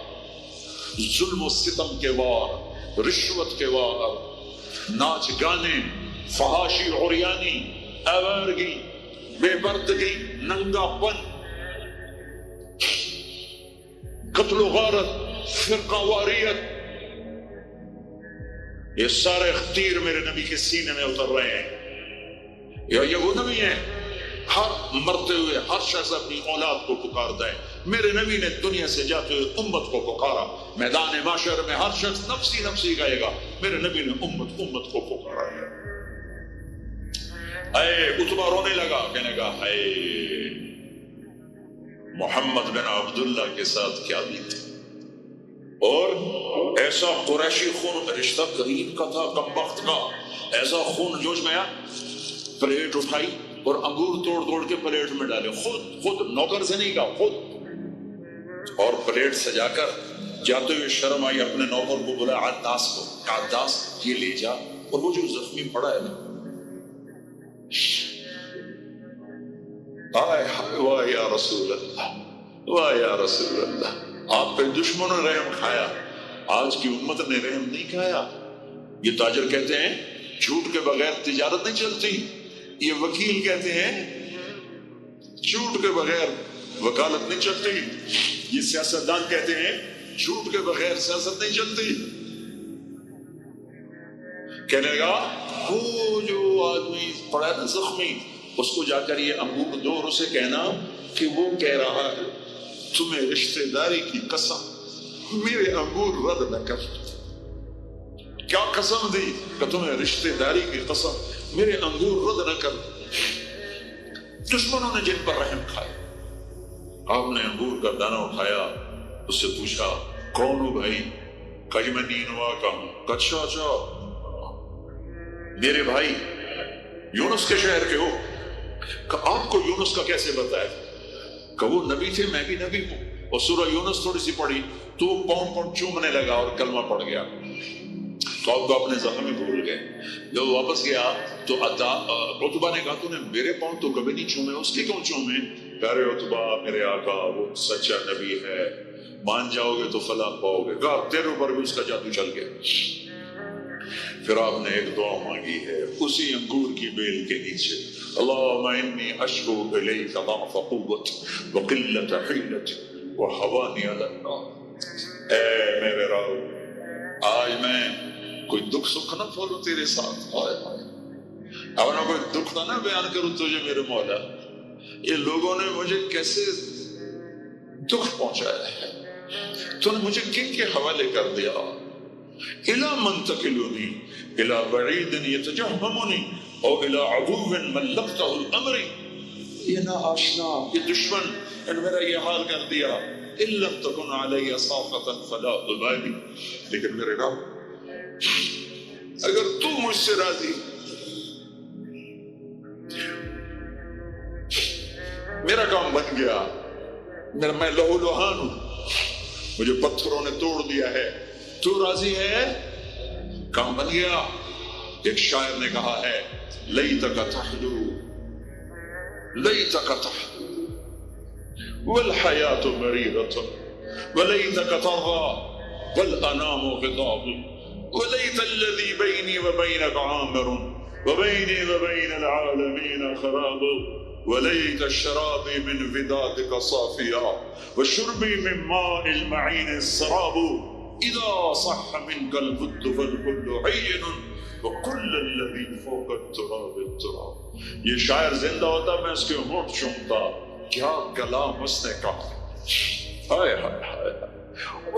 ظلم و ستم کے وار، رشوت کے وار، ناچ گانے، فحاشی عریانی، آوارگی، بے پردگی، ننگا پن، قتل و غارت، فرقہ واریت، یہ سارے تیر میرے نبی کے سینے میں اتر رہے ہیں. یہ وہ نبی ہیں ہر مرتے ہوئے ہر شخص اپنی اولاد کو پکارتا ہے. میرے نبی نے دنیا سے جاتے ہوئے امت کو پکارا. میدان محشر میں ہر شخص نفسی نفسی کہے گا، میرے نبی نے امت کو پکارا ہے. اے عتبہ رونے لگا، کہنے لگا اے محمد بن عبداللہ کے ساتھ کیا بیت. اور ایسا قریشی خون، رشتہ قریب کا تھا کم وقت کا، ایسا خون جوش میں آیا. پلیٹ اٹھائی اور انگور توڑ توڑ کے پلیٹ میں ڈالے، خود نوکر سے نہیں کہا، خود. اور پلیٹ سجا کر جاتے ہوئے شرم آئی، اپنے نوکر کو بولا عداس کو، عداس یہ لے جا. اور وہ جو زخمی پڑا ہے نا، آئے واہ یا رسول اللہ، واہ یا رسول اللہ، آپ پہ دشمنوں نے رحم کھایا، آج کی امت نے رحم نہیں کھایا. یہ تاجر کہتے ہیں جھوٹ کے بغیر تجارت نہیں چلتی. یہ وکیل کہتے ہیں جھوٹ کے بغیر وکالت نہیں چلتی. یہ سیاستدان کہتے ہیں جھوٹ کے بغیر سیاست نہیں چلتی. کہنے لگا وہ جو آدمی پڑا ہے نا زخمی، اس کو جا کر یہ انگور دو اور اسے کہنا کہ وہ کہہ رہا ہے تمہیں رشتہ داری کی قسم میرے انگور رد نہ کر. کیا قسم دی کہ تمہیں رشتہ داری کی قسم میرے انگور رد نہ کر. دشمنوں نے جن پر رحم کھایا. آپ نے انگور کا دانہ اٹھایا، اس سے پوچھا کون ہو بھائی؟ کج میں نینوا کا ہوں. کچھا اچھا، میرے بھائی یونس کے شہر کے ہو؟ کہ آپ کو یونس کا کیسے پتا ہے؟ کہ وہ نبی تھے، میں بھی نبی ہوں. اور سورہ یونس تھوڑی سی پڑھی تو وہ پاؤں چومنے لگا اور کلمہ پڑ گیا. تو آپ کو اپنے زخم میں بھول گئے. جب واپس گیا تو عتبہ نے کہا تو نے میرے پاؤں تو کبھی نہیں چومے، اس کے کیوں چومے؟ کہہ رہے عتبہ میرے آقا وہ سچا نبی ہے، مان جاؤ گے تو فلاح پاؤ گے. کہا تیرے اوپر بھی اس کا جادو چل گیا. پھر آپ نے ایک دعا مانگی ہے اسی انگور کی بیل کے نیچے، اللہم انی اشکو الیک ضعف قوت وقلت حیلت وحوانی علی النار. اے میرے رب، آج میں کوئی دکھ سکھ نہ پھولوں تیرے ساتھ، اپنا کوئی دکھ نہ بیان کروں تجھے میرے مولا. یہ لوگوں نے مجھے کیسے دکھ پہنچایا ہے، تو نے مجھے کن کے حوالے کر دیا. الى من تکلونی الى بعید یتجہمنی او الى عدو ملکتہ الامر. یہ نا آشنا، یہ دشمن نے میرا یہ حال کر دیا. ان لم تکن علی صافتا فلا ابالی. لیکن میرے رب اگر تو مجھ سے راضی، میرا کام بن گیا. میں لہو لہان ہوں، مجھے پتھروں نے توڑ دیا ہے، تو راضی ہے؟ کام بن گیا۔ ایک شاعر نے کہا ہے لیتک تحلو لیتک تحلو والحیات مریرۃ ولیتک ترضى والانام غضاب ولیت الذی بینی وبینک عامر وبینی وبین العالمین خراب وليت الشراب من ودادك صافيا وشربي من ماء المعين السراب إذا صح منك البد فالكل عين وكل الذي فوق التراب التراب۔ یہ شاعر زندہ ہوتا میں اس کے ہونٹ چومتا، کیا کلام اس نے کہا، ہائے ہائے ہائے۔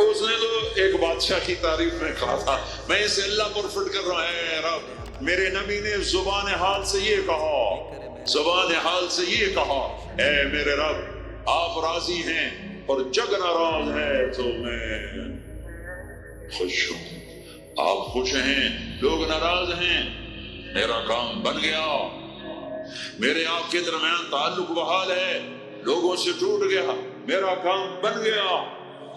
اس نے تو ایک بادشاہ کی تعریف میں کہا تھا، میں اسے اللہ پر فٹ کر رہا ہے رب، میرے نبی نے زبان حال سے یہ کہا، زبان حال سے یہ کہا، اے میرے رب آپ راضی ہیں اور جگ ناراض ہے تو میں خوش ہوں۔ آپ خوش ہیں، لوگ ناراض ہیں، میرا کام بن گیا، میرے آپ کے درمیان تعلق بحال ہے، لوگوں سے ٹوٹ گیا، میرا کام بن گیا۔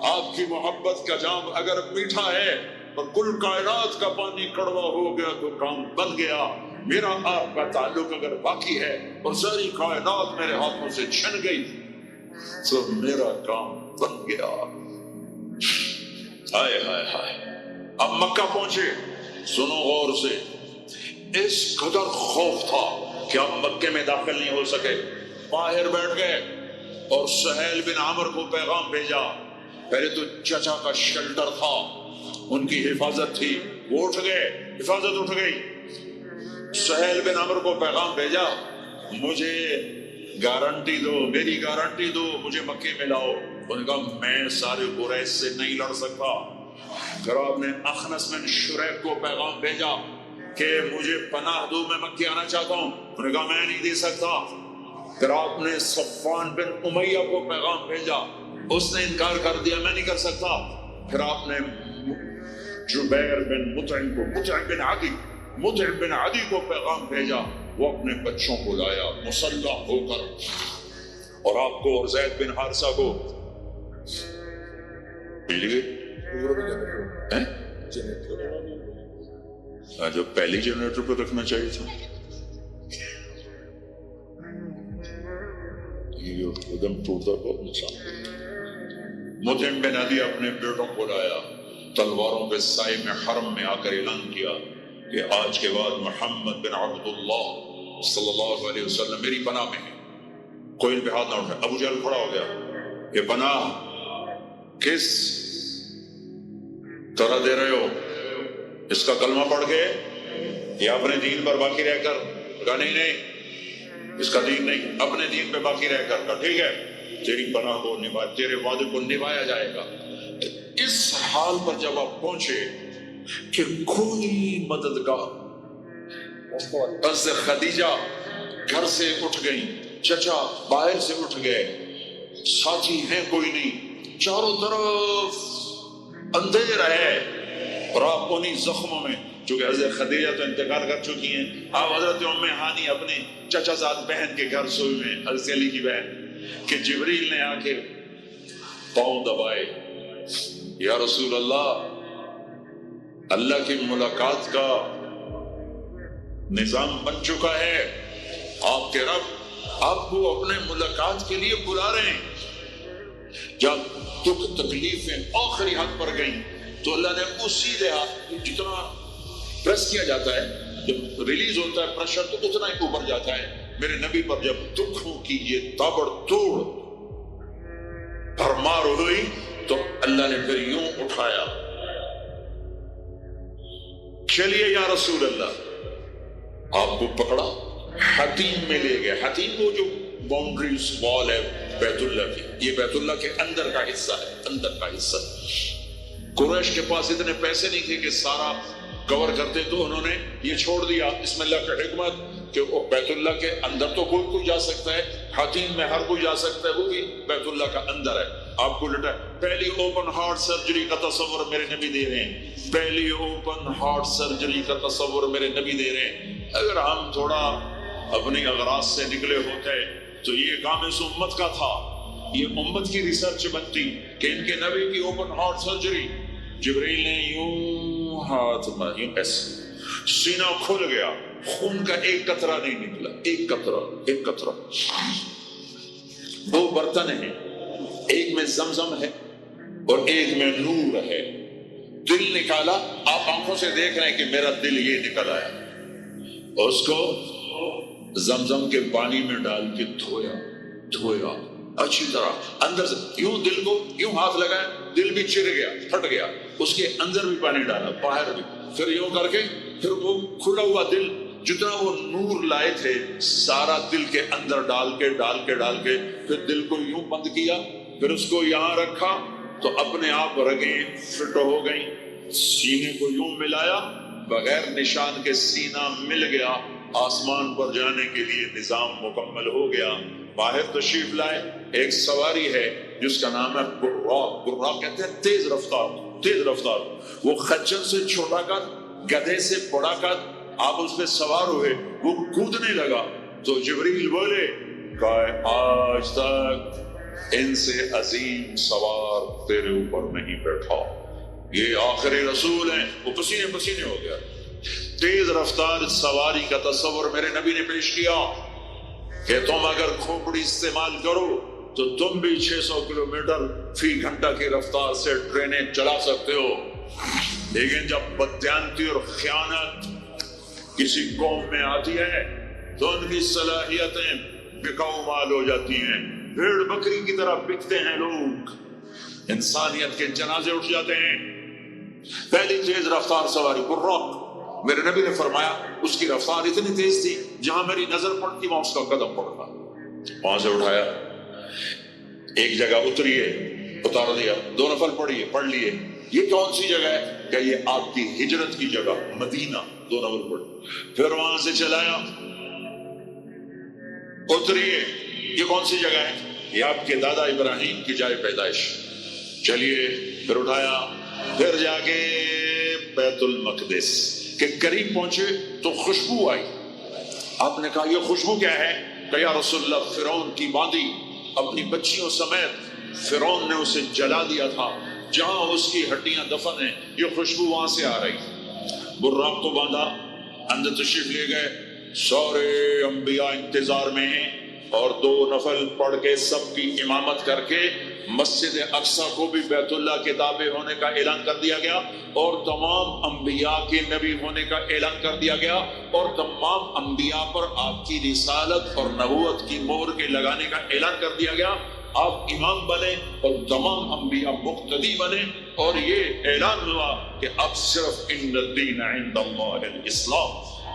آپ کی محبت کا جام اگر میٹھا ہے اور کل کائنات کا پانی کڑوا ہو گیا تو کام بن گیا۔ میرا آپ کا تعلق اگر باقی ہے اور ساری کائنات میرے ہاتھوں سے چھن گئی تو میرا کام بن گیا۔ ہائے ہائے ہائے۔ اب مکہ پہنچے، سنو غور سے، اس قدر خوف تھا کہ اب مکے میں داخل نہیں ہو سکے، باہر بیٹھ گئے اور سہیل بن عمرو کو پیغام بھیجا۔ پہلے تو چچا کا شیلٹر تھا، ان کی حفاظت تھی، وہ اٹھ گئے، حفاظت اٹھ گئی۔ سہیل بن عمرو کو پیغام بھیجا، مجھے گارنٹی دو، میری گارنٹی دو، مجھے مکے میں لاؤ۔ انہوں نے کہا میں سارے قریش سے نہیں لڑ سکتا۔ پھر آپ نے اخنس بن شریح کو پیغام بھیجا کہ مجھے پناہ دو، میں مکے آنا چاہتا ہوں۔ انہوں نے کہا میں نہیں دے سکتا۔ پھر آپ نے صفوان بن امیہ کو پیغام بھیجا، اس نے انکار کر دیا، میں نہیں کر سکتا۔ پھر آپ نے جبیر بن مطعم بن عدی کو پیغام بھیجا، وہ اپنے بچوں کو لایا مسلح ہو کر، اور آپ کو اور زید بن حارثہ کو جو پہلی جنریٹر پہ رکھنا چاہیے تھا، ایک دم ٹوٹا بہت نقصان۔ مطعم بن عدی اپنے بیٹوں کو لایا، تلواروں کے سائے میں حرم میں آ کر اعلان کیا کہ آج کے بعد محمد بن عبداللہ صلی اللہ علیہ وسلم میری پناہ میں ہے، کوئی ان پہ ہاتھ نہ اٹھائے۔ ابو جہل کھڑا ہو گیا کہ پناہ کس طرح دے رہے ہو؟ اس کا کلمہ پڑھ کے یا اپنے دین پر باقی رہ کر؟ کہا نہیں نہیں، اس کا دین نہیں، اپنے دین پہ باقی رہ کر۔ کہا ٹھیک ہے، تیری پناہ کو نبھایا، تیرے وعدے کو نبھایا جائے گا۔ اس حال پر جب آپ پہنچے کہ کوئی مددگار، حضرت خدیجہ گھر سے اٹھ گئی، چچا باہر سے اٹھ گئے، ساتھی ہیں کوئی نہیں، چاروں طرف اندھیرا ہے، اور آپ انہی زخموں میں، چونکہ حضرت خدیجہ تو انتقال کر چکی ہیں، آپ حضرت ام ہانی اپنے چچا زاد بہن کے گھر سوئے ہوئے ہیں، حضرت علی کی بہن، کہ جبریل نے آ کے پاؤں دبائے، یا رسول اللہ، اللہ کی ملاقات کا نظام بن چکا ہے، آپ کے رب آپ کو اپنے ملاقات کے لیے بلا رہے ہیں۔ جب دکھ تکلیفیں آخری حد پر گئیں تو اللہ نے اسی لحاظ، جتنا پریس کیا جاتا ہے، جب ریلیز ہوتا ہے پریشر تو اتنا ہی اوپر جاتا ہے، میرے نبی پر جب دکھوں کی یہ تابڑ توڑ بھرمار ہوئی تو اللہ نے پھر یوں اٹھایا، چلیے یا رسول اللہ، آپ کو پکڑا، حتیم میں لے گئے۔ حتیم وہ جو باؤنڈریز وال ہے بیت اللہ کی، یہ بیت اللہ کے اندر کا حصہ ہے، اندر کا حصہ۔ قریش کے پاس اتنے پیسے نہیں تھے کہ سارا کور کرتے، تو انہوں نے یہ چھوڑ دیا۔ اس میں اللہ کی حکمت کہ وہ بیت اللہ کے اندر تو کوئی جا سکتا ہے، حتیم میں ہر کوئی جا سکتا ہے، وہ بھی بیت اللہ کا اندر ہے۔ آپ کو لٹا پہلی اوپن ہارٹ سرجری کا تصور میرے نبی دے رہے ہیں، پہلی اوپن ہارٹ سرجری کا تصور میرے نبی دے رہے ہیں۔ اگر ہم تھوڑا اپنی اغراض سے نکلے ہوتے تو یہ کام اس امت کا تھا، یہ امت کی ریسرچ بنتی کہ ان کے نبی کی اوپن ہارٹ سرجری، جبریل نے یوں ہاتھ میں یوں ایسے سینہ کھل گیا، خون کا ایک قطرہ نہیں نکلا، ایک قطرہ۔ دو برتن ہیں، ایک میں زمزم ہے اور ایک میں نور ہے۔ دل نکالا، آپ آنکھوں سے دیکھ رہے ہیں کہ میرا دل یہ نکل آیا، اور اس کو زمزم کے پانی میں ڈال کے دھویا اچھی طرح اندر سے، یوں دل کو یوں ہاتھ لگایا، دل بھی چر گیا، پھٹ گیا، اس کے اندر بھی پانی ڈالا، باہر بھی، پھر یوں کر کے پھر وہ کھلا ہوا دل جتنا وہ نور لائے تھے سارا دل کے اندر ڈال کے پھر دل کو یوں بند کیا، پھر اس کو یہاں رکھا تو اپنے آپ رگیں فٹ ہو گئیں، سینے کو یوں ملایا، بغیر نشان کے سینہ مل گیا، آسمان پر جانے کے لیے نظام مکمل ہو گیا۔ باہر تشریف لائے، ایک سواری ہے جس کا نام ہے براق کہتے ہیں تیز رفتار، وہ خچر سے چھوٹا قد، گدھے سے بڑا قد، آپ اس پہ سوار ہوئے، وہ کودنے لگا تو جبریل بولے کہ آج تک ان سے عظیم سوار تیرے اوپر نہیں بیٹھا، یہ آخری رسول ہیں۔ وہ پسینے ہو گیا۔ تیز رفتار سواری کا تصور میرے نبی نے پیش کیا کہ تم اگر کھوپڑی استعمال کرو تو تم بھی 600 کلومیٹر فی گھنٹہ کی رفتار سے ٹرینیں چلا سکتے ہو، لیکن جب بددیانتی اور خیانت کسی قوم میں آتی ہے تو ان کی صلاحیتیں بکاؤ مال ہو جاتی ہیں، بھیڑ بکری کی طرح بکتے ہیں لوگ، انسانیت کے جنازے اٹھ جاتے ہیں۔ پہلی تیز رفتار سواری براق، میرے نبی نے فرمایا اس کی رفتار اتنی تیز تھی جہاں میری نظر پڑتی وہاں اس کا قدم پڑتا، وہاں سے اٹھایا، ایک جگہ اتریے، اتار دیا، 2 نفل پڑھ لیے، یہ کون سی جگہ ہے کہ یہ آپ کی ہجرت کی جگہ مدینہ، 2 نفل پڑھ، پھر وہاں سے چلایا، اتریے، یہ کون سی جگہ ہے، یہ آپ کے دادا ابراہیم کی جائے پیدائش، چلیے، پھر اٹھایا، پھر جا کے بیت المقدس کے قریب پہنچے تو خوشبو آئی، آپ نے کہا یہ خوشبو کیا ہے؟ کہ یا رسول اللہ فرعون کی باندی اپنی بچیوں سمیت فرعون نے اسے جلا دیا تھا، جہاں اس کی ہڈیاں دفن ہیں، یہ خوشبو وہاں سے آ رہی۔ براق کو باندھا، اندر تشریف لے گئے، سارے انبیاء انتظار میں ہیں، اور 2 نفل پڑھ کے سب کی امامت کر کے مسجد اقصی کو بھی بیت اللہ کے تابع ہونے کا اعلان کر دیا گیا، اور تمام انبیاء کے نبی ہونے کا اعلان کر دیا گیا، اور تمام انبیاء پر آپ کی رسالت اور نبوت کی مہر کے لگانے کا اعلان کر دیا گیا۔ آپ امام بنے اور تمام انبیاء مقتدی بنے، اور یہ اعلان ہوا کہ اب صرف ان الدین عند اللہ الاسلام،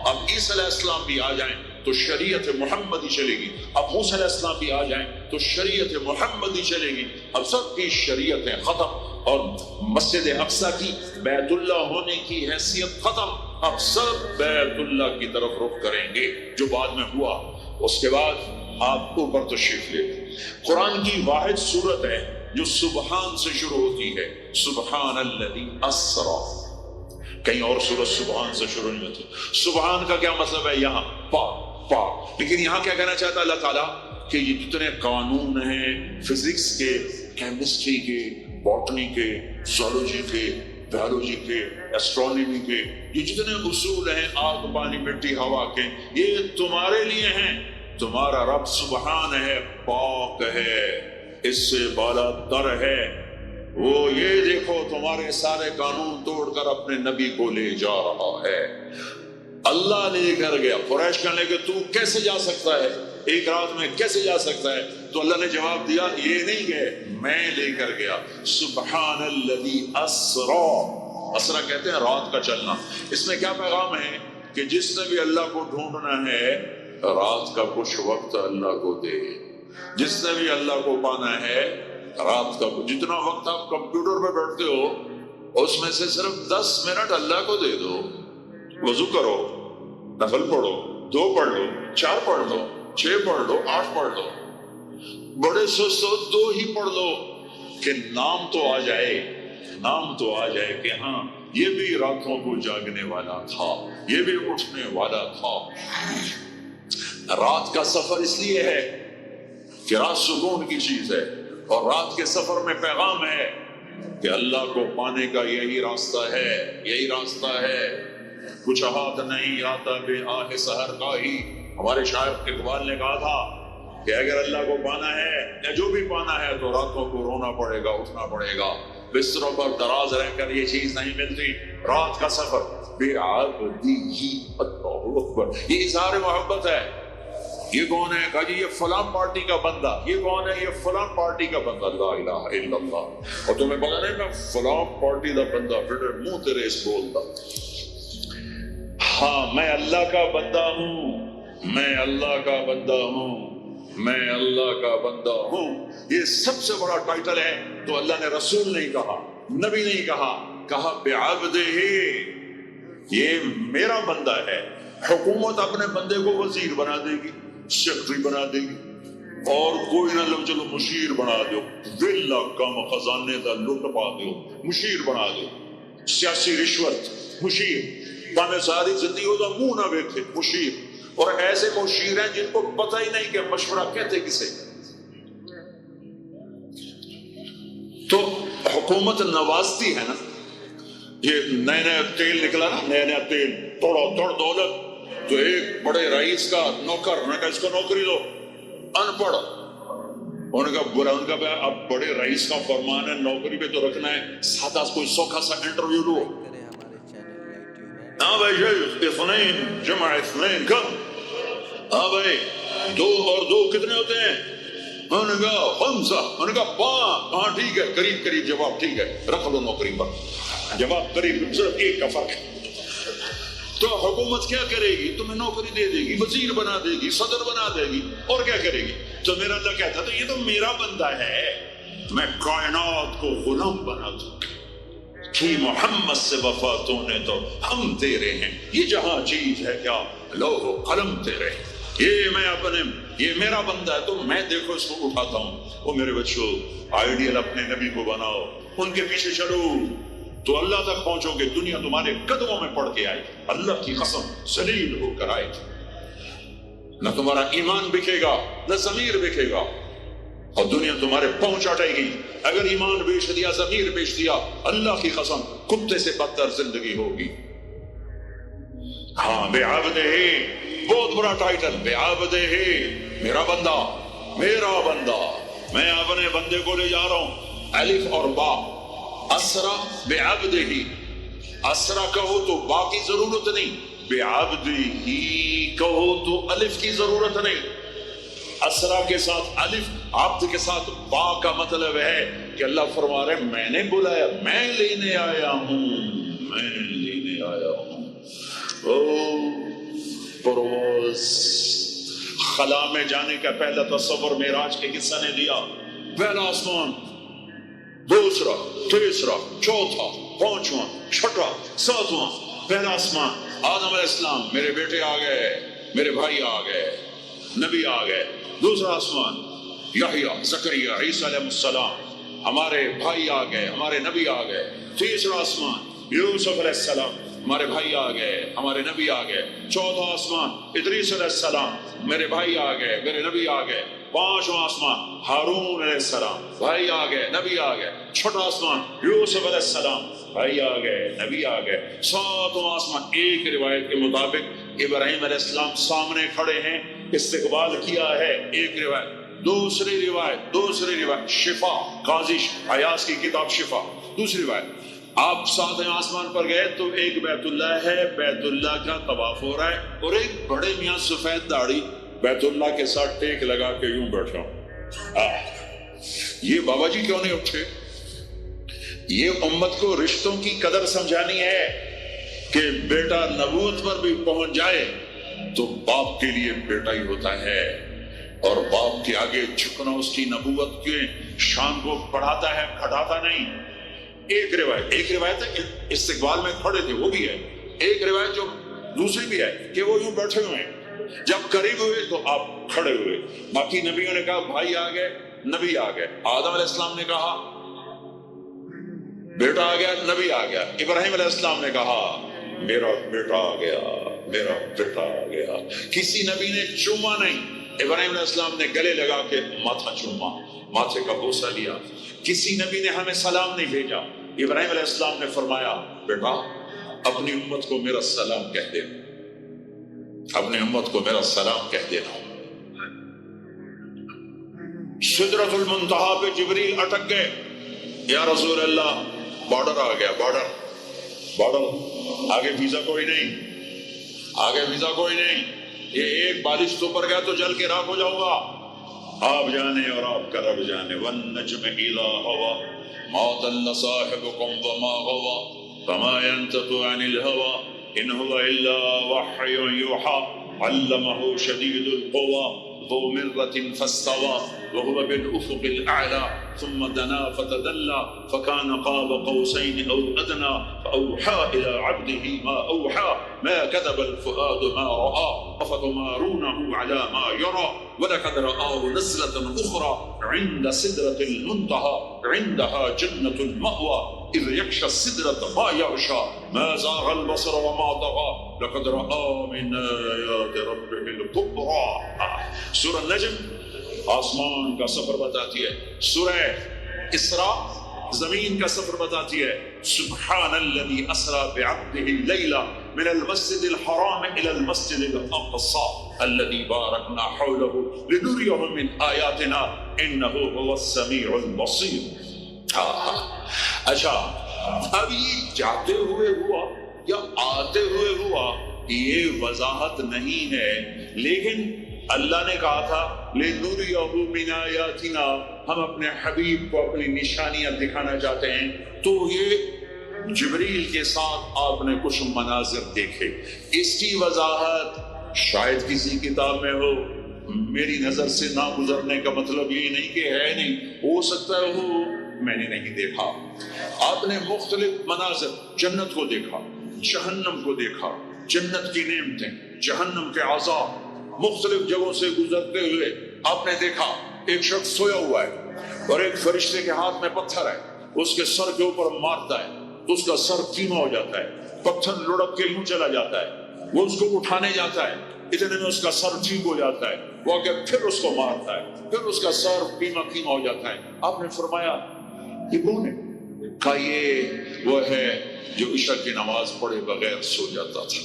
اب عیسی علیہ السلام بھی آ جائیں تو شریعت محمدی چلے گی، اب موسیٰ علیہ السلام بھی آ جائیں تو شریعت محمدی چلے گی، اب سب کی شریعتیں ختم، اور مسجد اقصی کی بیت اللہ ہونے کی حیثیت ختم، اب سب بیت اللہ کی طرف رخ کریں گے، جو بعد میں ہوا۔ اس کے بعد آپ اوپر تشریف لے، قرآن کی واحد صورت ہے جو سبحان سے شروع ہوتی ہے، سبحان الذی اسری، کہیں اور سورج سبحان سے شروع نہیں ہوتی۔ سبحان کا کیا مطلب ہے؟ یہاں پاک، لیکن یہاں کیا کہنا چاہتا ہے اللہ تعالیٰ کہ یہ جتنے قانون ہیں فزکس کے، کیمسٹری کے، باٹنی کے، زولوجی کے، بایولوجی کے، ایسٹرونومی کے، یہ جتنے اصول ہیں آگ پانی مٹی ہوا کے، یہ تمہارے لیے ہیں، تمہارا رب سبحان ہے، پاک ہے، اس سے بالا تر ہے، وہ یہ دیکھو تمہارے سارے قانون توڑ کر اپنے نبی کو لے جا رہا ہے، اللہ لے کر گیا۔ قریش کہنے لگے تو کیسے جا سکتا ہے، ایک رات میں کیسے جا سکتا ہے؟ تو اللہ نے جواب دیا یہ نہیں گئے، میں لے کر گیا، سبحان الذی اسری، اسرا کہتے ہیں رات کا چلنا۔ اس میں کیا پیغام ہے کہ جس نے بھی اللہ کو ڈھونڈنا ہے رات کا کچھ وقت اللہ کو دے، جس نے بھی اللہ کو پانا ہے رات کا، جتنا وقت آپ کمپیوٹر پہ بیٹھتے ہو اس میں سے صرف 10 منٹ اللہ کو دے دو، وضو کرو، نفل پڑھو، 2 پڑھ لو، 4 پڑھ لو، 6 پڑھ لو، 8 پڑھ لو، بڑے سست ہو 2 ہی پڑھ لو، کہ نام تو آ جائے کہ ہاں یہ بھی راتوں کو جاگنے والا تھا، یہ بھی اٹھنے والا تھا۔ رات کا سفر اس لیے ہے کہ رات سکون کی چیز ہے، اور رات کے سفر میں پیغام ہے کہ اللہ کو پانے کا یہی راستہ ہے، یہی راستہ ہے۔ کچھ ہاتھ نہیں آتا بے آہ سحر کا ہی۔ ہمارے شاعر اقبال نے کہا تھا کہ اگر اللہ کو پانا ہے یا جو بھی پانا ہے تو راتوں کو رونا پڑے گا، اٹھنا پڑے گا، بستروں پر دراز رہ کر یہ چیز نہیں ملتی۔ رات کا سفر بے عابدی ہی، اللہ اکبر، یہ اظہار محبت ہے۔ یہ کون ہے؟ کہا جی یہ فلاں پارٹی کا بندہ۔ یہ کون ہے؟ یہ فلاں پارٹی کا بندہ۔ لا الہ الا اللہ۔ اور تمہیں پتا نہیں میں فلاں پارٹی کا بندہ، پھر منہ تیرے اس بولتا۔ ہاں میں اللہ کا بندہ ہوں، میں اللہ کا بندہ ہوں، میں اللہ کا بندہ ہوں۔ یہ سب سے بڑا ٹائٹل ہے تو اللہ نے رسول نہیں کہا، نبی نہیں کہا، کہا بعبدہ، یہ میرا بندہ ہے۔ حکومت اپنے بندے کو وزیر بنا دے گی، سیکرٹری بنا دے گی، اور کوئی نہ لو چلو مشیر بنا دو، ویلا کم خزانے دا لٹ پا دو، مشیر بنا دو، سیاسی رشوت مشیر، پانے ساری زندگی دا منہ نہ بیٹھے مشیر۔ اور ایسے مشیر ہیں جن کو پتہ ہی نہیں کہ مشورہ کہتے کسے۔ تو حکومت نوازتی ہے نا، یہ نئے نئے تیل نکلا نا، نئے نئے تیل، توڑو توڑ دولت، تو ایک بڑے رئیس کا نوکر، انہوں نے کہا اس کو نوکری دو، ان پڑھ، انہوں نے کہا برا، ان کا اب بڑے رئیس کا فرمان ہے نوکری پہ تو رکھنا ہے، سادہ کوئی سوکھا سا انٹرویو لو۔ ہاں بھائی اثنین جمع اثنین کم، ہاں بھائی 2 اور 2 کتنے ہوتے ہیں؟ انہوں نے کہا 5، انہوں نے کہا 5، ہاں ٹھیک ہے، قریب قریب جواب ٹھیک ہے، رکھ لو نوکری پر، جواب قریب، صرف 1 کا فرق ہے۔ تو حکومت کیا کرے گی؟ تمہیں نوکری دے دے گی، وزیر بنا دے گی، صدر بنا دے گی، اور کیا کرے گی؟ تو میرا اللہ کہتا تو یہ تو میرا بندہ ہے، میں کائنات کو غلام بنا دوں کہ محمد سے وفا تو نے تو ہم تیرے ہیں، یہ جہاں چیز ہے کیا لوح و قلم تیرے، یہ میں اپنے، یہ میرا بندہ ہے تو میں دیکھو اس کو اٹھاتا ہوں۔ وہ میرے بچوں آئیڈیل اپنے نبی کو بناؤ، ان کے پیچھے چلو تو اللہ تک پہنچو گے۔ دنیا تمہارے قدموں میں پڑ کے آئے، اللہ کی قسم ذلیل ہو کر آئے، نہ تمہارا ایمان بکے گا نہ ضمیر بکے گا، اور دنیا تمہارے پاؤں چاٹے گی۔ اگر ایمان بیچ دیا، ضمیر بیچ دیا، اللہ کی قسم کتے سے بدتر زندگی ہوگی۔ ہاں بعبدہ، بہت بڑا ٹائٹل، بعبدہ، میرا بندہ، میرا بندہ، میں اپنے بندے کو لے جا رہا ہوں۔ الف اور با، اسرا بعبدہ، اسرا کہو تو با کی ضرورت نہیں، بعبدہ کہو تو الف کی ضرورت نہیں۔ اسرا کے ساتھ الف، عبد کے ساتھ با کا مطلب ہے کہ اللہ فرما رہے میں نے بلایا، میں لینے آیا ہوں، میں لینے آیا ہوں۔ پرواز، خلا میں جانے کا پہلا تصور معراج کے قصہ نے دیا۔ پہلا آسمان، دوسرا، تیسرا، چوتھا، پانچواں، چھٹا، ساتواں، پہلا آسمان، آدم علیہ السلام، میرے بیٹے آ گئے، میرے بھائی آ گئے، نبی آ گئے۔ دوسرا آسمان، یحییٰ، زکریا، عیسیٰ علیہ السلام، ہمارے بھائی آ گئے، ہمارے نبی آ گئے۔ تیسرا آسمان، یوسف علیہ السلام، ہمارے بھائی آ گئے، ہمارے نبی آ گئے۔ چوتھا آسمان، ادریس علیہ السلام، میرے بھائی آ گئے، میرے نبی آ گئے۔ پانچواں آسمان، ہارون علیہ السلام، بھائی آ گئے، نبی آ گئے۔ چھٹا آسمان، یوسف علیہ السلام، بھائی آ گئے، نبی آ گئے۔ ساتواں آسمان، ایک روایت کے مطابق ابراہیم علیہ السلام سامنے کھڑے ہیں، استقبال کیا ہے، ایک روایت۔ دوسری روایت شفا، قاضی ایاز کی کتاب شفا، دوسری روایت آپ ساتویں آسمان پر گئے تو ایک بیت اللہ ہے، بیت اللہ کا طواف ہو رہا ہے، اور ایک بڑے میاں سفید داڑھی بیت اللہ کے ساتھ ٹیک لگا کے یوں بیٹھا یہ بابا جی کیوں نہیں اٹھے؟ یہ امت کو رشتوں کی قدر سمجھانی ہے کہ بیٹا نبوت پر بھی پہنچ جائے تو باپ کے لیے بیٹا ہی ہوتا ہے، اور باپ کے آگے جھکنا اس کی نبوت کے شان کو بڑھاتا ہے، گھٹاتا نہیں۔ ایک روایت ہے کہ استقبال میں کھڑے تھے، وہ بھی ہے۔ ایک روایت جو دوسری بھی ہے کہ وہ یوں بیٹھے ہوئے ہیں، جب قریب ہوئے تو آپ کھڑے ہوئے۔ باقی نبیوں نے کہا بھائی آ گئے، نبی آ گئے۔ آدم علیہ السلام نے کہا بیٹا آ گیا، نبی آ گیا۔ ابراہیم علیہ السلام نے کہا میرا بیٹا آ گیا، میرا بیٹا آ گیا۔ کسی نبی نے چوما نہیں، ابراہیم علیہ السلام نے گلے لگا کے ماتھا چوما، ماتھے کا بوسہ لیا. کسی نبی نے ہمیں سلام نہیں بھیجا. ابراہیم علیہ السلام نے فرمایا بیٹا اپنی امت کو میرا سلام کہہ دینا، اپنی امت کو میرا سلام کہہ دینا. سدرۃ المنتہا پہ جبریل اٹک گئے. یا رسول اللہ بارڈر آ گیا، بارڈر آگے ویزا کوئی نہیں، آگے ویزا کوئی نہیں، یہ ایک بارش تو پر گیا تو جل کے راکھ ہو جاؤں گا. آپ جانے اور آپ کا رب جانے. والنجم اذا هوى ما ضل صاحبكم وما غوى وما ينطق عن الهوى ان هو الا وحي يوحى علمه شديد القوى ذو مرة فاستوى وهو بالأفق الأعلى ثم دنا فتدلى فكان قاب قوسين أو أدنى فأوحى إلى عبده ما أوحى ما كذب الفؤاد ما رأى أفتمارونه على ما يرى ولقد رآه نزلة أخرى عند سدرة المنتهى عندها جنة المأوى إذ يغشى السدرة ما يغشى ما زاغ البصر وما طغى لقد رأى من آيات ربه الكبرى. سورہ نجم آسمان کا سفر بتاتی ہے. سورہ اسراء زمین کا سفر بتاتی ہے. سبحان الذي اسرى بعبده ليلا من المسجد الحرام الى المسجد الاقصى الذي باركنا حوله لنريه من آياتنا انه هو السميع البصير. اچھا اب یہ جاتے ہوئے ہوا یا آتے ہوئے ہوا یہ وضاحت نہیں ہے، لیکن اللہ نے کہا تھا لِنُرِيَهُ مِنْ آيَاتِنَا، ہم اپنے حبیب کو اپنی نشانیاں دکھانا چاہتے ہیں. تو یہ جبریل کے ساتھ آپ نے کچھ مناظر دیکھے. اس کی وضاحت شاید کسی کتاب میں ہو، میری نظر سے نہ گزرنے کا مطلب یہ نہیں کہ ہے نہیں، ہو سکتا ہے ہو، میں نے نہیں دیکھا. آپ نے مختلف مناظر، جنت کو دیکھا، جہنم کو دیکھا، جنت کی نعمتیں، جہنم کے عذاب، مختلف جگہوں سے گزرتے ہوئے آپ نے دیکھا. ایک شخص سویا ہوا ہے اور ایک فرشتے کے ہاتھ میں پتھر ہے، اس کے سر کے اوپر مارتا ہے تو اس کا سر کیما ہو جاتا ہے، پتھر لڑک کے یوں چلا جاتا ہے. وہ اس کو اٹھانے جاتا ہے، اتنے میں اس کا سر ٹھیک ہو جاتا ہے. وہ آگے پھر اس کو مارتا ہے، پھر اس کا سر کیما ہو جاتا ہے. آپ نے فرمایا یہ کون ہے؟ کہا یہ وہ ہے جو عشاء کی نماز پڑھے بغیر سو جاتا تھا،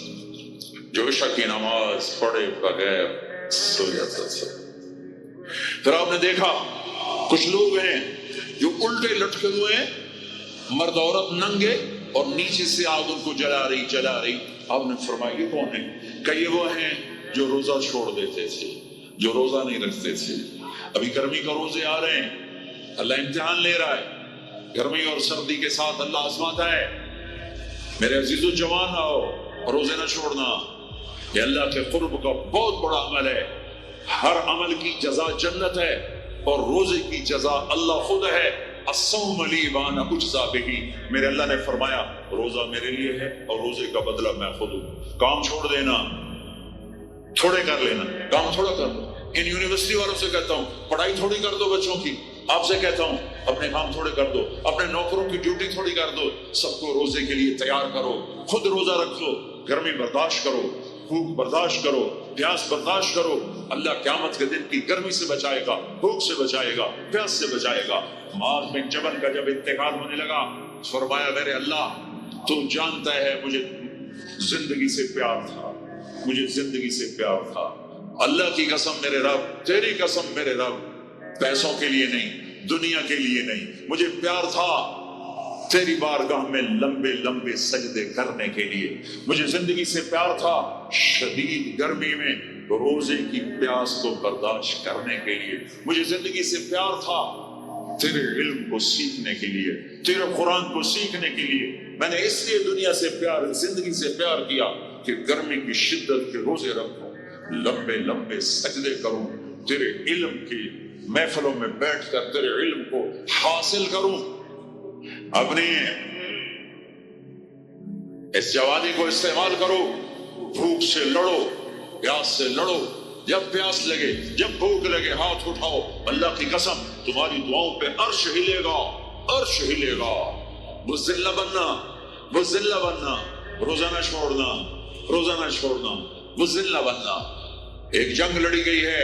جو عشاء کی نماز پڑھے بغیر سو جاتا تھا. پھر آپ نے دیکھا کچھ لوگ ہیں جو الٹے لٹکے ہوئے ہیں، مرد عورت ننگے، اور نیچے سے آگ ان کو جلا رہی. آپ نے فرمایا یہ کون ہے؟ کہ یہ وہ ہیں جو روزہ چھوڑ دیتے تھے، جو روزہ نہیں رکھتے تھے. ابھی گرمی کا روزے آ رہے ہیں، اللہ امتحان لے رہا ہے. گرمی اور سردی کے ساتھ اللہ آزماتا ہے. میرے عزیزو جوان آؤ، روزے نہ چھوڑنا، یہ اللہ کے قرب کا بہت بڑا عمل ہے. ہر عمل کی جزا جنت ہے اور روزے کی جزا اللہ خود ہے. الصوم لی وانا اجزا بہ، میرے اللہ نے فرمایا روزہ میرے لیے ہے اور روزے کا بدلہ میں خود ہوں. کام چھوڑ دینا، تھوڑے کر لینا، کام تھوڑا کر دو. ان یونیورسٹی والوں سے کہتا ہوں پڑھائی تھوڑی کر دو بچوں کی. آپ سے کہتا ہوں اپنے کام تھوڑے کر دو، اپنے نوکروں کی ڈیوٹی تھوڑی کر دو. سب کو روزے کے لیے تیار کرو، خود روزہ رکھو، گرمی برداشت کرو، بھوک برداشت کرو، پیاس برداشت کرو. اللہ قیامت کے دن کی گرمی سے بچائے گا، بھوک سے بچائے گا، پیاس سے بچائے گا. معاذ بن جبل کا جب انتقال ہونے لگا، فرمایا میرے اللہ تو جانتا ہے مجھے زندگی سے پیار تھا، مجھے زندگی سے پیار تھا. اللہ کی قسم میرے رب، تیری قسم میرے رب، پیسوں کے لیے نہیں، دنیا کے لیے نہیں، مجھے پیار تھا تیری بارگاہ میں لمبے لمبے سجدے کرنے کے لیے. مجھے زندگی سے پیار تھا شدید گرمی میں روزے کی پیاس کو برداشت کرنے کے لیے. مجھے زندگی سے پیار تھا تیرے علم کو سیکھنے کے لیے، تیرے قرآن کو سیکھنے کے لیے. میں نے اس لیے دنیا سے پیار، زندگی سے پیار کیا کہ گرمی کی شدت کے روزے رکھوں، لمبے لمبے سجدے کروں، تیرے علم کی محفلوں میں بیٹھ کر تیرے علم کو حاصل کروں. اپنی اس جوانی کو استعمال کرو، بھوک سے لڑو، پیاس سے لڑو. جب پیاس لگے، جب بھوک لگے، ہاتھ اٹھاؤ. اللہ کی قسم تمہاری دعاؤں پہ عرش ہلے گا، عرش ہلے گا. مذلہ بننا، مذلہ بننا، روزہ نہ چھوڑنا، روزہ نہ چھوڑنا، مذلہ بننا. ایک جنگ لڑی گئی ہے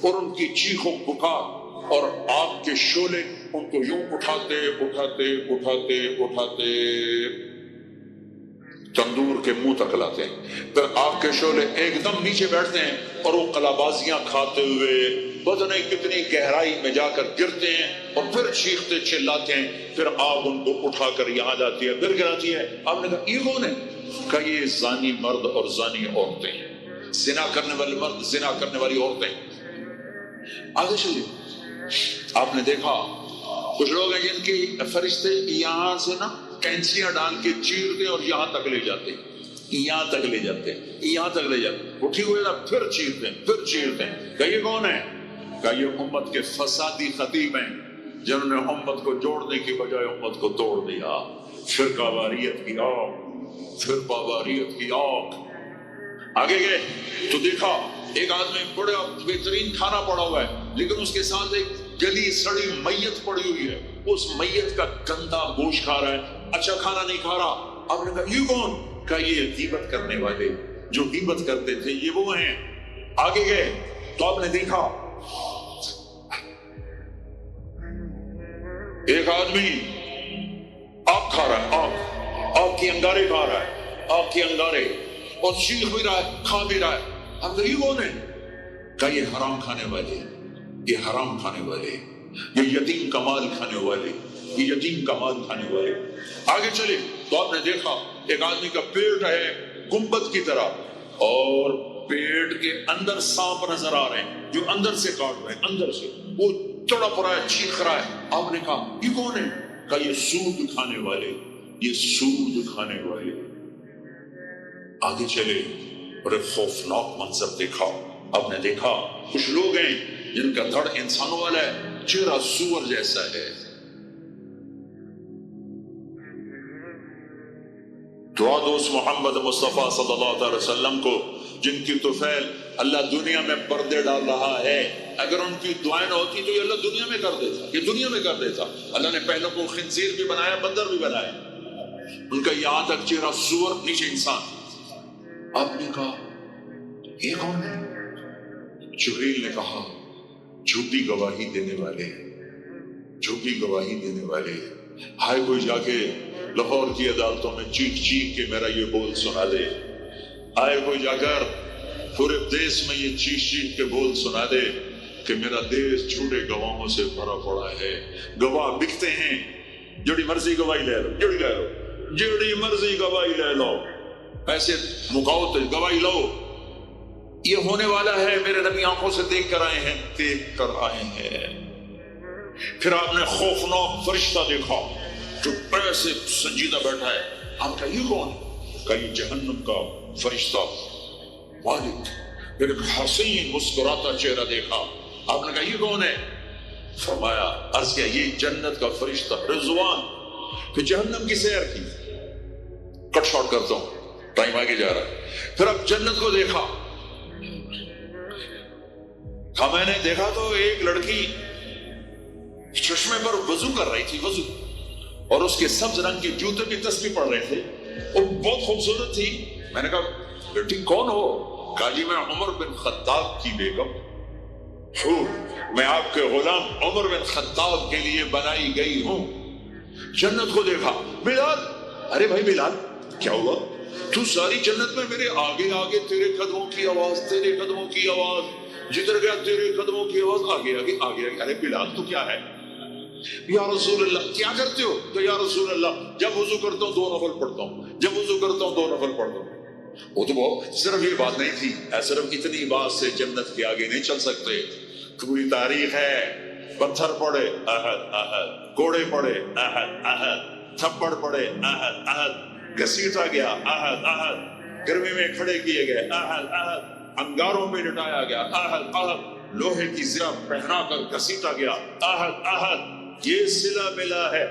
اور ان کی چیخ و پکار اور آگ کے شعلے ان کو یوں اٹھاتے اٹھاتے اٹھاتے اٹھاتے تندور کے منہ تک لاتے ہیں، پھر آگ کے شعلے ایک دم نیچے بیٹھتے ہیں اور وہ قلابازیاں کھاتے ہوئے پتہ نہیں کتنی گہرائی میں جا کر گرتے ہیں اور پھر چیختے چلاتے ہیں، پھر آگ ان کو اٹھا کر یہاں جاتی ہے، پھر گراتی ہے۔ آپ نے کہا یہ کون ہے؟ کہ یہ زانی مرد اور زانی عورتیں، زنا کرنے والے مرد، زنا کرنے والی عورتیں۔ آگے چلیے، آپ نے دیکھا کچھ لوگ ہیں جن کی فرشتے یہاں سے نا کینچیاں ڈال کے چیرتے اور یہاں تک لے جاتے، یہاں تک لے جاتے، یہاں تک لے جاتے، اٹھی ہوئے نا پھر چیرتے ہیں، پھر چیرتے ہیں۔ کہ یہ کون ہے؟ کہ یہ امت کے فسادی خطیب ہیں جنہوں نے امت کو جوڑنے کی بجائے امت کو توڑ دیا۔ فرقہ واریت کی آگ، فرقہ واریت کی آگ۔ آگے گئے تو دیکھا ایک آدمی بڑا بہترین کھانا پڑا ہوا ہے، لیکن اس کے ساتھ ایک گلی سڑی میت پڑی ہوئی ہے، اس میت کا گندا گوشت کھا رہا ہے، اچھا کھانا نہیں کھا رہا۔ آپ نے کہا یہ کون؟ کہا یہ غیبت کرنے والے جو غیبت کرتے تھے، یہ وہ ہیں۔ آگے گئے تو آپ نے دیکھا ایک آدمی آگ کھا رہا ہے، آگ کے انگارے کھا رہا ہے، آگ کے انگارے، اور چیخ بھی رہا ہے، کھا بھی رہا ہے۔ اب یہ کون ہے؟ کہ یہ حرام کھانے والے، یہ حرام کھانے والے، یہ یتیم کا مال کھانے والے، یہ یتیم کا مال کھانے والے۔ آگے چلے تو آپ نے دیکھا ایک آدمی کا پیٹ ہے گنبد کی طرح، اور پیٹ کے اندر سانپ نظر آ رہے ہیں جو اندر سے کاٹ رہے ہیں، اندر سے وہ تڑپ رہا ہے، چیخ رہا ہے۔ آپ نے کہا یہ کون ہے؟ کہ یہ سود کھانے والے، یہ سود کھانے والے۔ آگے چلے اور ایک خوفناک منظر دیکھا۔ آپ نے دیکھا کچھ لوگ ہیں جن کا دھڑ انسانوں والا ہے، چہرہ سور جیسا ہے۔ دعا دوست محمد مصطفیٰ صلی اللہ علیہ وسلم کو، جن کی طفیل اللہ دنیا میں پردے ڈال رہا ہے، اگر ان کی دعائیں نہ ہوتی تو یہ اللہ دنیا میں کر دیتا، یہ دنیا میں کر دیتا۔ اللہ نے پہلے کو خنزیر بھی بنایا، بندر بھی بنایا، ان کا یہاں تک چہرہ سور، نیچے انسان۔ آپ نے کہا یہ کون ہے؟ جبریل نے کہا جھوٹی گواہی دینے والے، جھوٹی گواہی دینے والے۔ ہائے کوئی جا کے لاہور کی عدالتوں میں چیخ چیخ کے میرا یہ بول سنا دے، آئے کوئی جا کر پورے دیش میں یہ چیخ چیخ کے بول سنا دے کہ میرا دیش جھوٹے گواہوں سے بھرا پڑا ہے۔ گواہ بکتے ہیں، جڑی مرضی گواہی لے لو، جڑی لے لو، جڑی مرضی گواہی لے لو، پیسے مکاؤ تو گواہی لو۔ یہ ہونے والا ہے، میرے نبی آنکھوں سے دیکھ کر آئے ہیں، دیکھ کر آئے ہیں۔ پھر آپ نے خوفناک فرشتہ دیکھا جو ایسے سنجیدہ بیٹھا ہے۔ آپ کا یہ کون ہے؟ کہ یہ جہنم کا فرشتہ مالک۔ پھر ایک حسین مسکراتا چہرہ دیکھا۔ آپ نے کہا یہ کون ہے؟ فرمایا، عرض کیا یہ جنت کا فرشتہ رضوان۔ پھر جہنم کی سیر کی، کٹ شارٹ کرتا ہوں، ٹائم آگے جا رہا ہے۔ پھر اب جنت کو دیکھا، میں نے دیکھا تو ایک لڑکی چشمے پر وضو کر رہی تھی، وضو، اور اس کے سبز رنگ کے جوتے بھی تسبیح پڑھ رہے تھے، اور بہت خوبصورت تھی۔ میں نے کہا بیٹی کون ہو؟ کہا جی میں عمر بن خطاب کی بیگم ہوں، میں آپ کے غلام عمر بن خطاب کے لیے بنائی گئی ہوں۔ جنت کو دیکھا، بلال، ارے بھائی بلال کیا ہوا؟ تو ساری جنت میں میرے آگے آگے، تیرے قدموں کی آواز، تیرے قدموں کی آواز، جدھر گیا تیرے قدموں کی آواز، آگے آگے آگے آگے۔ ارے بلال تو کیا ہے؟ یا رسول اللہ کیا کرتے ہو؟ تو یا رسول اللہ جب وضو کرتا ہوں 2 نفل پڑھتا ہوں، جب وضو کرتا ہوں 2 نفل پڑھتا ہوں۔ وہ تو بہت صرف یہ بات نہیں تھی، صرف اتنی بات سے جنت کے آگے نہیں چل سکتے، پوری تاریخ ہے۔ پتھر پڑے احد احد، کوڑے پڑے احد احد، تھپڑ پڑے احد احد، گھسیٹا گیا احد احد، گرمی میں کھڑے کیے گئے احد احد، انگاروں میں لٹایا گیا احد احد، لوہے کی زرہ پہنا کر گھسیٹا گیا احد احد۔ یہ صلہ ملا ہے۔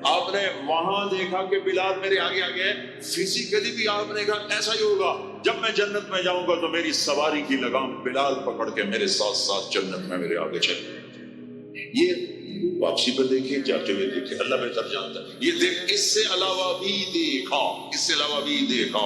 آپ نے وہاں دیکھا کہ بلال میرے آگے آگے ہے، فزیکلی بھی آپ نے کہا ایسا ہی ہوگا، جب میں جنت میں جاؤں گا تو میری سواری کی لگام بلال پکڑ کے میرے ساتھ ساتھ جنت میں میرے آگے چلے۔ یہ واپسی پر دیکھیں، جاتے ہوئے دیکھیں، اللہ بہتر جانتا ہے۔ یہ دیکھ، اس سے علاوہ بھی دیکھا، اس سے علاوہ بھی دیکھا۔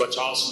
50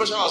50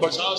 50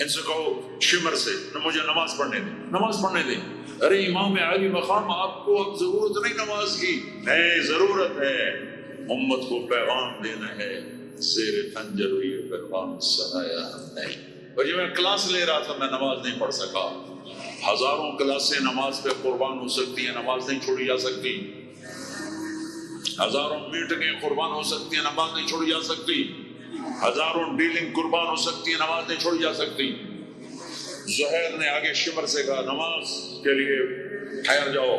ان سے کہو شمر سے مجھے نماز پڑھنے دیں، نماز پڑھنے دیں۔ ارے امام علی مقام، آپ کو اب ضرورت نہیں نماز کی، نہیں ضرورت ہے، امت کو پیغام دینا ہے، زیر خنجر ہوئی پیغام سنایا ہم نے۔ اور جب میں کلاس لے رہا تھا میں نماز نہیں پڑھ سکا، ہزاروں کلاسیں نماز پہ قربان ہو سکتی ہیں، نماز نہیں چھوڑی جا سکتی، ہزاروں میٹنگیں قربان ہو سکتی ہیں، نماز نہیں چھوڑی جا سکتی، ہزاروں ڈیلنگ قربان ہو سکتی ہے، نماز نہیں چھوڑی جا سکتی۔ زہیر نے آگے شمر سے کہا نماز کے لیے ٹھہر جاؤ،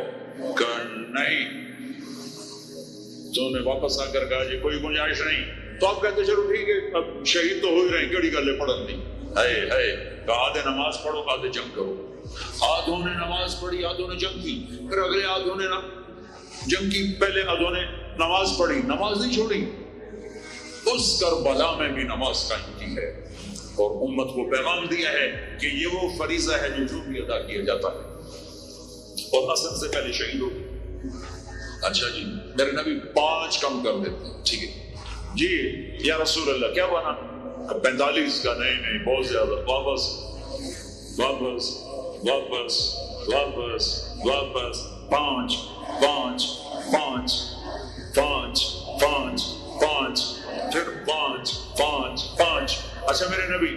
کہا نہیں، تو نے واپس آ کر کہا جی کوئی گنجائش نہیں، تو آپ کہتے چلو ٹھیک ہے اب شہید تو ہو ہی رہے ہیں، کیڑی گلے پڑھن دی ہے کہا آدھے نماز پڑھو آدھے جنگ کرو۔ آدھوں نے نماز پڑھی آدھوں نے جنگ کی، پھر اگلے آدھوں نے جنگ کی، پہلے آدھوں نے نماز پڑھی، نماز نہیں چھوڑی، اس کربلا میں بھی نماز قائم کی ہے اور امت کو پیغام دیا ہے کہ یہ وہ فریضہ ہے جو بھی ادا کیا جاتا ہے، اور حسن سے پہلے شہید ہو۔ اچھا جی میرے نبی 5 کم کر دیتے ہیں، ٹھیک ہے جی یا رسول اللہ کیا بنا؟ 45 کا نہیں بہت زیادہ، واپس واپس واپس واپس واپس 5 5 5 5 5 5 پھر 5 5 5۔ اچھا میرے نبی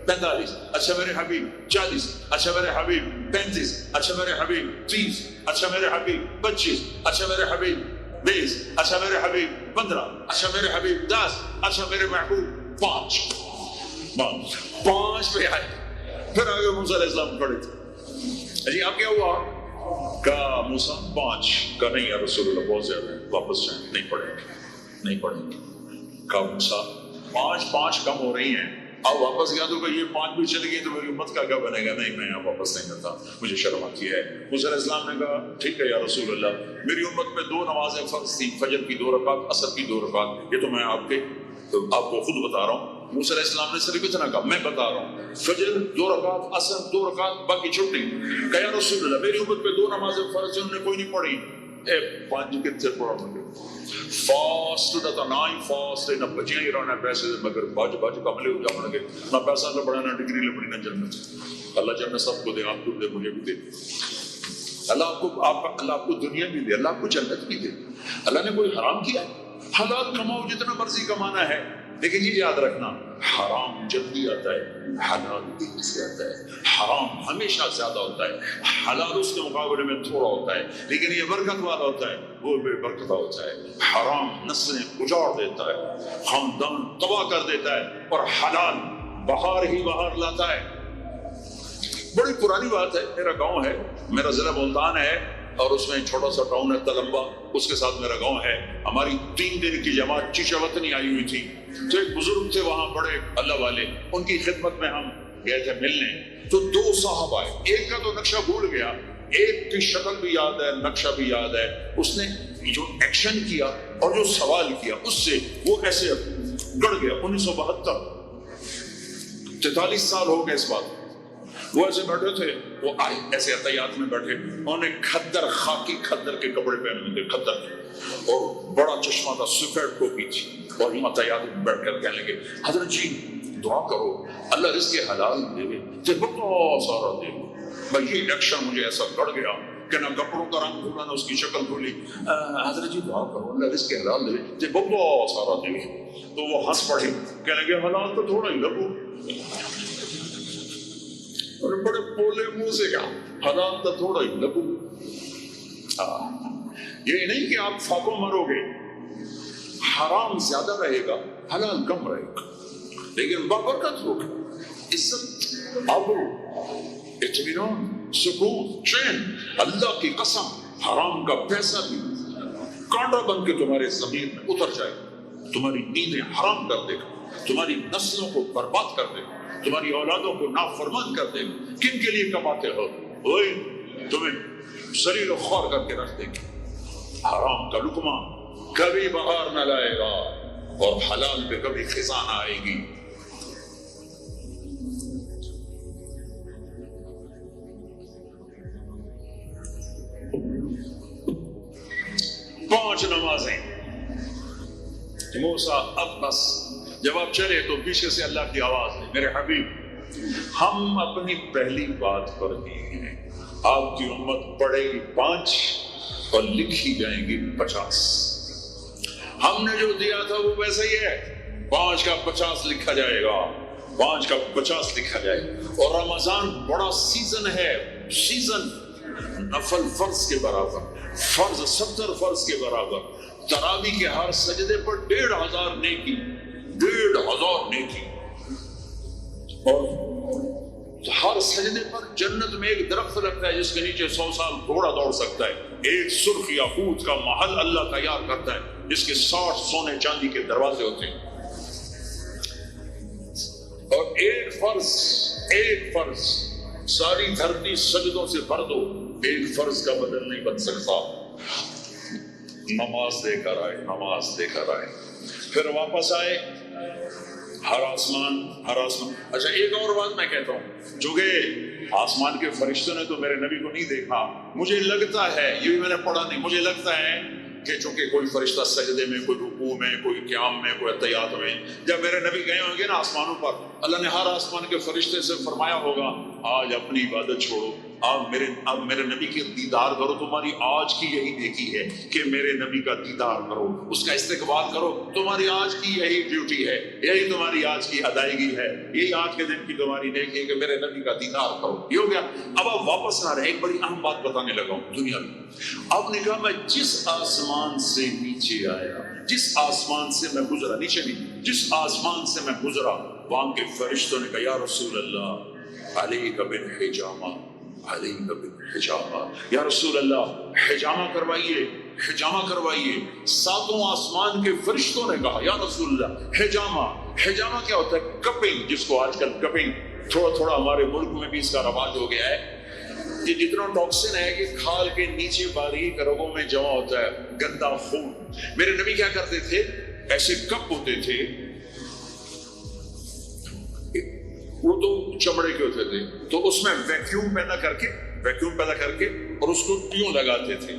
45، اچھا میرے حبیب 40، اچھا میرے حبیب 35، اچھا میرے حبیب 30، اچھا میرے حبیب 25، اچھا میرے حبیب 20، اچھا میرے حبیب 15، اچھا میرے حبیب 10، اچھا میرے محبوب 5 پہ آئے۔ پھر آگے موسیٰ علیہ السلام کھڑے تھے، جی آپ کیا ہوا؟ کہا موسیٰ 5، کہا نہیں یا رسول اللہ بہت زیادہ ہے، واپس جائیں، نہیں پڑھیں گے نہیں پڑھیں گے۔ کہا موسیٰ 5 کم ہو رہی ہیں، آپ واپس گیا تو کہ یہ 5 بھی چلی گئی تو میری امت کا کیا بنے گا؟ نہیں میں یہاں واپس نہیں کرتا، مجھے شرم آتی ہے۔ موسیٰ علیہ السلام نے کہا ٹھیک ہے یا رسول اللہ، میری امت میں 2 نمازیں فرض تھی، فجر کی 2 رکعت، عصر کی 2 رکعت، یہ تو میں آپ کو خود بتا رہا ہوں۔ موسیٰ علیہ السلام نے صرف اتنا کہا میں بتا رہا ہوں، فجر 2 رکعت، عصر 2 رکعت، باقی چھٹی۔ کہا یا رسول اللہ میری امت میں 2 نمازیں فرض ہیں، انہوں نے کوئی نہیں پڑھی۔ 5 کتنے پڑھا مجھے فاسٹ دا نہ فاسٹ نہ بچیاں ہی رہنا پیسے مگر باج کملے ہو جاؤں گے، نہ پیسہ لبڑا نہ ڈگری لبڑی نہ جنت۔ اللہ جنت سب کو دے، آپ کو دے، مجھے بھی دے۔ اللہ آپ کو دنیا بھی دے، اللہ آپ کو جنت بھی دے۔ اللہ نے کوئی حرام کیا؟ حلال کماؤ جتنا مرضی کمانا ہے، لیکن یہ یاد رکھنا حرام جلدی آتا ہے، حلال دیر سے آتا ہے۔ حرام ہمیشہ زیادہ ہوتا ہے، حلال اس کے مقابلے میں تھوڑا ہوتا ہے، لیکن یہ برکت والا ہوتا ہے، وہ بے برکتہ ہوتا ہے۔ حرام نسلیں اجاڑ دیتا ہے، خاندان تباہ کر دیتا ہے، اور حلال بہار ہی بہار لاتا ہے۔ بڑی پرانی بات ہے، میرا گاؤں ہے، میرا ضلع ملتان ہے، اور اس میں چھوٹا سا ٹاؤن ہے تلمبا، اس کے ساتھ میرا گاؤں ہے۔ ہماری 3 دن کی جماعت چیچا وطنی آئی ہوئی تھی، تو ایک بزرگ تھے وہاں بڑے اللہ والے، ان کی خدمت میں ہم گئے تھے ملنے، تو 2 صاحب آئے، ایک کا تو نقشہ بھول گیا، ایک کی شکل بھی یاد ہے، نقشہ بھی یاد ہے، اس نے جو ایکشن کیا اور جو سوال کیا اس سے وہ ایسے گڑ گیا۔ 1972 43 سال ہو گئے اس بات، وہ ایسے بیٹھے تھے، وہ آئے ایسے احتیاط میں بیٹھے، انہوں نے کھدر، خاکی کھدر کے کپڑے پہنے ہوئے تھے، کھدر کے، اور بڑا چشمہ تھا، سفید ٹوپی تھی، اور احتیاط میں بیٹھ کر کہنے لگے حضرت جی دعا کرو اللہ رزق حلال دے دے، بہت سارا دے دے۔ بھائی یہ ایکشن مجھے ایسا گڑ گیا کہ نہ کپڑوں کا رنگ کھولا نہ اس کی شکل کھولی۔ حضرت جی دعا کرو اللہ رزق حلال دے، بہت سارا دے۔ تو وہ ہنس پڑے، کہنے لگے حلال تو تھوڑا ہی لگو، اور بڑے پولے منہ سے کہا حلال تو تھوڑا ہی لگو۔ یہ نہیں کہ آپ فاقوں مرو گے، حرام زیادہ رہے گا، حلال کم رہے گا، لیکن بابرکت ہوگا، عزت، آبرو، اطمینان، سکون، چین۔ اللہ کی قسم حرام کا پیسہ بھی کانٹا بن کے تمہارے زمین میں اتر جائے گا، تمہاری نیندیں حرام کر دے گا، تمہاری نسلوں کو برباد کر دے گا، تمہاری اولادوں کو نافرمان کر دے گا۔ کن کے لیے کماتے ہو؟ وہی تمہیں ذلیل و خوار کر کے رکھ دے گی۔ حرام کا لقمہ کبھی بہار نہ لائے گا، اور حلال پہ کبھی خزاں نہ آئے گی۔ پانچ نمازیں موسیٰ اب بس جب آپ چلے تو پیچھے سے اللہ کی آواز ہے، میرے حبیب ہم اپنی پہلی بات پر ہی ہیں. آپ کی امت پڑھے گی 5 اور لکھی جائیں گی 50. ہم نے جو دیا تھا وہ ویسا ہی ہے. 5 کا 50 لکھا جائے گا, 5 کا 50 لکھا جائے گا. اور رمضان بڑا سیزن ہے, سیزن نفل فرض کے برابر, فرض 70 فرض کے برابر. تراویح کے ہر سجدے پر 1500 نیکی, 1500 نیکی. اور ہر سجدے پر جنت میں ایک درخت لگتا ہے جس کے نیچے 100 سال گھوڑا دوڑ سکتا ہے. ایک سرخ یاقوت کا محل اللہ تیار کرتا ہے جس کے 60 سونے چاندی کے دروازے ہوتے ہیں. اور ایک فرض ساری دھرتی سجدوں سے بھر دو, ایک فرض کا بدل نہیں بن سکتا. نماز دے کر آئے, نماز دے کر آئے, پھر واپس آئے. ہر آسمان. اچھا ایک اور بات میں کہتا ہوں, چونکہ آسمان کے فرشتوں نے تو میرے نبی کو نہیں دیکھا, مجھے لگتا ہے, یہ بھی میں نے پڑھا نہیں, مجھے لگتا ہے کہ چونکہ کوئی فرشتہ سجدے میں, کوئی رکوع میں, کوئی قیام میں, کوئی اتحیات میں, جب میرے نبی گئے ہوں گے نا آسمانوں پر, اللہ نے ہر آسمان کے فرشتے سے فرمایا ہوگا آج اپنی عبادت چھوڑو, اب میرے نبی کے دیدار کرو. تمہاری آج کی یہی نیکی ہے کہ میرے نبی کا دیدار کرو, اس کا استقبال کرو. تمہاری آج کی یہی ڈیوٹی ہے, یہی تمہاری آج کی ادائیگی ہے, یہی آج کے دن کی تمہاری نیکی ہے کہ میرے نبی کا دیدار کرو. یہ ہو گیا. اب آپ واپس نہ رہے, ایک بڑی اہم بات بتانے لگا ہوں دنیا میں. آپ نے کہا میں جس آسمان سے نیچے آیا, جس آسمان سے میں گزرا, نیچے نہیں, جس آسمان سے میں گزرا, وہاں کے فرشتوں نے کہا یا رسول اللہ علیک بالحجامہ, علیک بالحجامہ, یا رسول اللہ حجامہ کروائیے, حجامہ کروائیے. 7 آسمان کے فرشتوں نے کہا یا رسول اللہ حجامہ. حجامہ کیا ہوتا ہے؟ کپنگ, جس کو آج کل کپنگ, تھوڑا تھوڑا ہمارے ملک میں بھی اس کا رواج ہو گیا ہے. یہ جتنا ٹاکسن ہے کہ کھال کے نیچے باریک رگوں میں جمع ہوتا ہے, گندا خون. میرے نبی کیا کرتے تھے, ایسے کپ ہوتے تھے, وہ تو چمڑے کے ہوتے تھے, تو اس میں ویکیوم پیدا کر کے اور اس کو ٹیوں لگاتے تھے.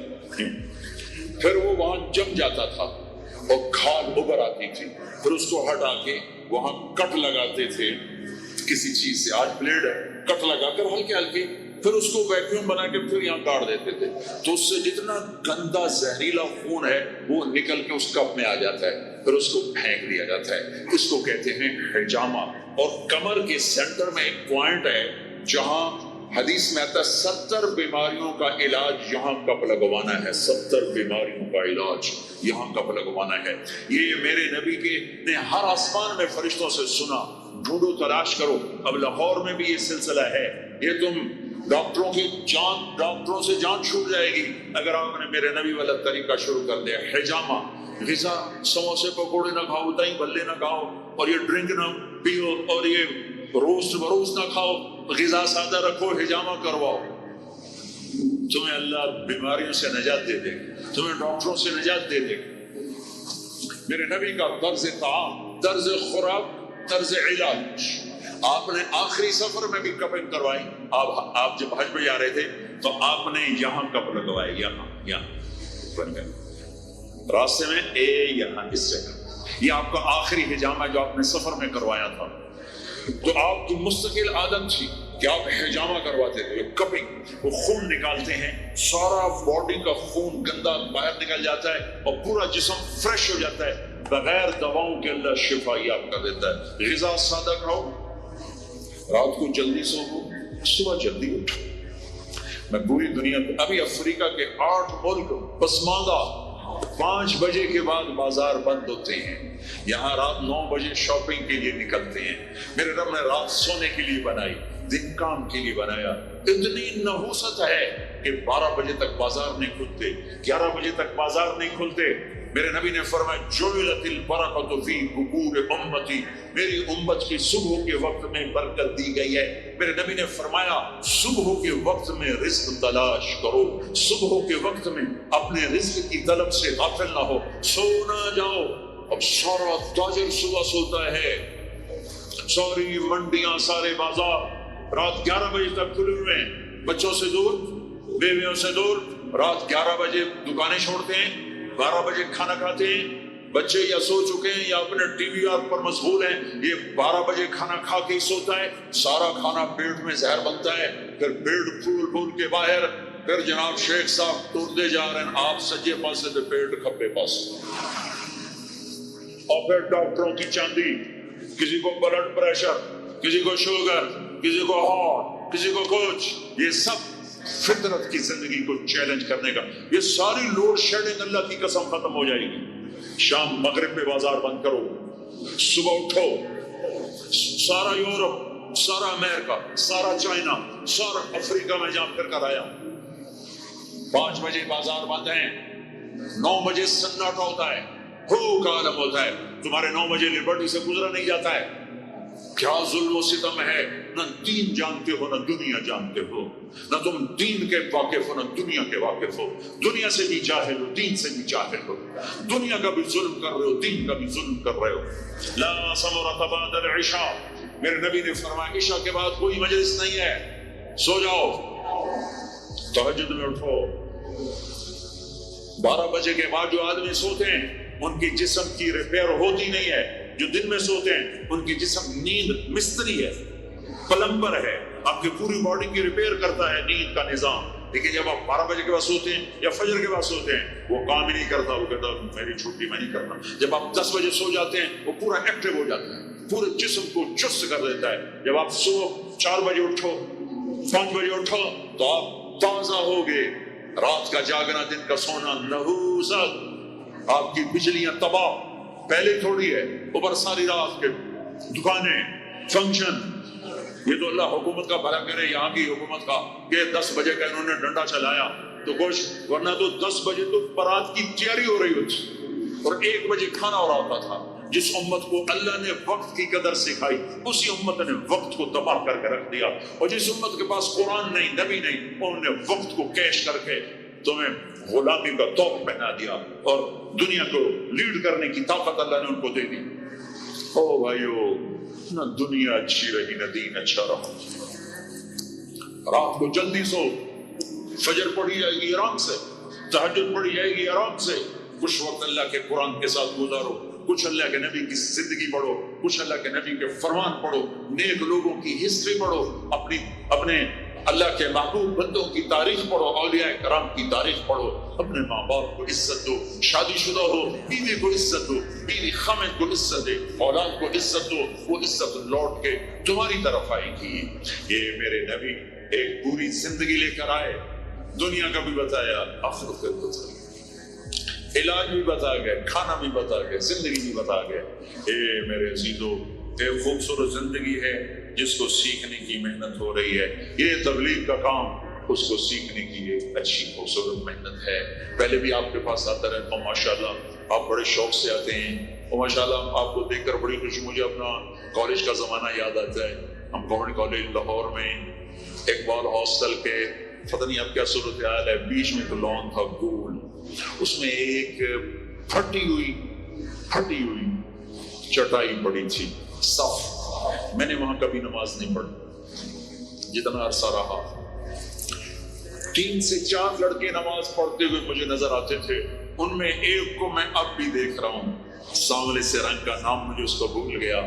پھر وہ وہاں جم جاتا تھا اور کھال ابھر آتی تھی, پھر اس کو ہٹا کے وہاں کٹ لگاتے تھے کسی چیز سے. آج بلیڈ ہے, کٹ لگا کر ہلکے ہلکے, پھر اس کو ویکیوم بنا کے پھر یہاں کاٹ دیتے تھے. تو اس سے جتنا گندا زہریلا خون ہے وہ نکل کے اس کپ میں آ جاتا ہے, پھر اس کو پھینک دیا جاتا ہے. اس کو کہتے ہیں حجامہ. اور کمر کے سینٹر میں ایک پوائنٹ ہے جہاں حدیث میں آتا ہے 70 بیماریوں کا علاج یہاں کپ لگوانا ہے, 70 بیماریوں کا علاج یہاں کپ لگوانا ہے. یہ میرے نبی کے نے ہر آسمان میں فرشتوں سے سنا. ڈھونڈو, تلاش کرو. اب لاہور میں بھی یہ سلسلہ ہے. یہ تم ڈاکٹروں سے جان چھوٹ جائے گی اگر آپ نے میرے نبی والا طریقہ شروع کر دیا. حجامہ, غذا, سموسے پکوڑے نہ کھاؤ, دہی بھلے نہ کھاؤ, اور یہ ڈرنک نہ پیو, اور یہ روز بروز نہ کھاؤ, غذا سادہ رکھو, حجامہ کرواؤ. تمہیں اللہ بیماریوں سے نجات دے دے, تمہیں ڈاکٹروں سے نجات دے دے. میرے نبی کا طرز طعام, طرز خوراک, طرز علاج. آپ نے آخری سفر میں بھی کپنگ کروائی. آپ جب حج میں جا رہے تھے تو آپ نے یہاں کپ لگوائے, یہاں بن گئے راستے میں, یہاں اس جگہ. یہ آپ کا آخری حجامہ جو آپ نے سفر میں کروایا تھا. تو آپ کی مستقل عادت تھی کہ آپ حجامہ کرواتے تھے. کپنگ, وہ خون نکالتے ہیں, سارا باڈی کا خون گندا باہر نکل جاتا ہے اور پورا جسم فریش ہو جاتا ہے. بغیر دواؤں کے اللہ شفا یاب کر دیتا ہے. غذا سادہ کھاؤ, رات کو جلدی سو, صبح جلدی اٹھو. میں پوری دنیا میں, ابھی افریقہ کے 8 ملک پسماندہ 5 بجے کے بعد بازار بند ہوتے ہیں. یہاں رات 9 بجے شاپنگ کے لیے نکلتے ہیں. میرے رب نے رات سونے کے لیے بنائی, دن کام کے لیے بنایا. اتنی نحوست ہے کہ 12 بجے تک بازار نہیں کھلتے, 11 بجے تک بازار نہیں کھلتے. میرے نبی نے فرمایا جعلت البرکۃ فی بکور امتی, میری امت کی صبح کے وقت میں برکت دی گئی ہے. میرے نبی نے فرمایا صبح کے وقت میں رزق تلاش کرو, صبح کے وقت میں اپنے رزق کی طلب سے غافل نہ ہو, سو نہ جاؤ. اب سارا تاجر صبح سوتا ہے, ساری منڈیاں, سارے بازار رات 11 بجے تک کھلے ہوئے ہیں. بچوں سے دور, بیویوں سے دور, رات 11 بجے دکانیں چھوڑتے ہیں, 12 بجے کھانا کھاتے ہیں, بچے یا سو چکے ہیں یا اپنے ٹی وی پر مشغول ہیں. یہ 12 بجے کھانا کھا کے ہی سوتا ہے, سارا کھانا پیٹ میں زہر بنتا ہے, پھر پیٹ پھول پھول کے باہر, پھر جناب شیخ صاحب ٹرتے جا رہے ہیں, آپ سجے پاسے تو پیٹ کھبے پاسے, اور پھر ڈاکٹروں کی چاندی, کسی کو بلڈ پریشر, کسی کو شوگر, کسی کو ہارٹ, کسی کو کچھ. یہ سب فطرت کی زندگی کو چیلنج کرنے کا. یہ ساری لوڈ شیڈنگ اللہ کی قسم ختم ہو جائے گی. شام مغرب میں بازار بند کرو, صبح اٹھو, سارا یورپ, سارا امریکہ, سارا چائنا, سارا افریقہ میں جا پھر کر آیا. 5 بجے بازار بند ہیں, 9 بجے سناٹا ہوتا ہے, بھوک عالم ہوتا ہے. تمہارے 9 بجے لبرٹی سے گزرا نہیں جاتا ہے. کیا ظلم و ستم ہے. نہ دین جانتے ہو نہ دنیا جانتے ہو, نہ تم دین کے واقف ہو نہ دنیا کے واقف ہو. دنیا سے بھی جاہل ہو, دین سے بھی جاہل ہو. دنیا کا بھی ظلم کر رہے ہو, دین کا بھی ظلم کر رہے ہو. لا ثمرۃ بعد العشاء, میرے نبی نے فرمایا عشاء کے بعد کوئی مجلس نہیں ہے, سو جاؤ. تہجد میں اٹھو. 12 بجے کے بعد جو آدمی سوتے ہیں ان کی جسم کی ریپیئر ہوتی نہیں ہے. جو دن میں سوتے ہیں ان کی جسم نیند مستری ہے, پلمبر ہے, آپ کی پوری باڈی کی ریپیئر کرتا ہے نیند کا نظام. لیکن جب آپ 12 بجے کے بعد سوتے ہیں یا فجر کے بعد سوتے ہیں, وہ کام ہی نہیں کرتا. وہ کہتا میری چھٹی میں نہیں کرنا. جب آپ 10 بجے سو جاتے ہیں وہ پورا ایکٹیو ہو جاتا ہے, پورے جسم کو چست کر دیتا ہے. جب آپ صبح 4 بجے اٹھو, 5 بجے اٹھو تو آپ تازہ ہوگے. رات کا جاگنا, دن کا سونا نحوست. آپ کی بجلیاں تباہ, پہلے تھوڑی ہے, اوپر ساری رات کے دکانیں, فنکشن. یہ تو اللہ حکومت کا بھلا کرے, یہاں کی حکومت کا, کہ 10 بجے کا انہوں نے ڈنڈا چلایا تو کچھ, ورنہ تو 10 بجے تو بارات کی تیاری ہو رہی ہوتی اور 1 بجے کھانا ہو رہا ہوتا تھا. جس امت کو اللہ نے وقت کی قدر سکھائی, اسی امت نے وقت کو تباہ کر کے رکھ دیا. اور جس امت کے پاس قرآن نہیں, نبی نہیں, انہوں نے وقت کو کیش کر کے تمہیں غلامی کا توق پہنا دیا اور دنیا کو لیڈ کرنے کی طاقت اللہ نے ان کو دے دی. او بھائیو, نہ دنیا اچھی رہی نہ دین اچھا رہا. رات کو جلدی سو, فجر پڑھی جائے گی آرام سے, تہجد پڑھی جائے گی آرام سے. کچھ وقت اللہ کے قرآن کے ساتھ گزارو, کچھ اللہ کے نبی کی زندگی پڑھو, کچھ اللہ کے نبی کے فرمان پڑھو, نیک لوگوں کی ہسٹری پڑھو, اپنے اللہ کے محبوب بندوں کی تاریخ پڑھو, اولیاء کرام کی تاریخ پڑھو. اپنے ماں باپ کو عزت دو, شادی شدہ ہو بیوی کو عزت دو, بیوی خامد کو عزت دے, اولاد کو عزت دو, وہ عزت لوٹ کے تمہاری طرف آئے گی. یہ میرے نبی ایک پوری زندگی لے کر آئے, دنیا کا بھی بتایا, آخرت کا بھی بتایا, علاج بھی بتا گئے, کھانا بھی بتا گئے, زندگی بھی بتا گئے. اے میرے عزیزو, ایک خوبصورت زندگی ہے جس کو سیکھنے کی محنت ہو رہی ہے. یہ تبلیغ کا کام, اس کو سیکھنے کی ایک اچھی خوبصورت محنت ہے. پہلے بھی آپ کے پاس آتا رہتا ہوں, ماشاءاللہ آپ بڑے شوق سے آتے ہیں, اور ماشاءاللہ آپ کو دیکھ کر بڑی خوشی. مجھے اپنا کالج کا زمانہ یاد آتا ہے. ہم گورنمنٹ کالج لاہور میں اقبال ہاسٹل کے, پتہ نہیں اب کیا صورتحال ہے, بیچ میں تو لان تھا گول, اس میں ایک پھٹی ہوئی چٹائی پڑی تھی, صف. میں نے وہاں کبھی نماز نہیں پڑھی جتنا عرصہ رہا. 3 سے 4 لڑکے نماز پڑھتے ہوئے مجھے نظر آتے تھے. ان میں ایک کو میں اب بھی دیکھ رہا ہوں, سانولے سے رنگ کا نام مجھے اس کو بھول گیا.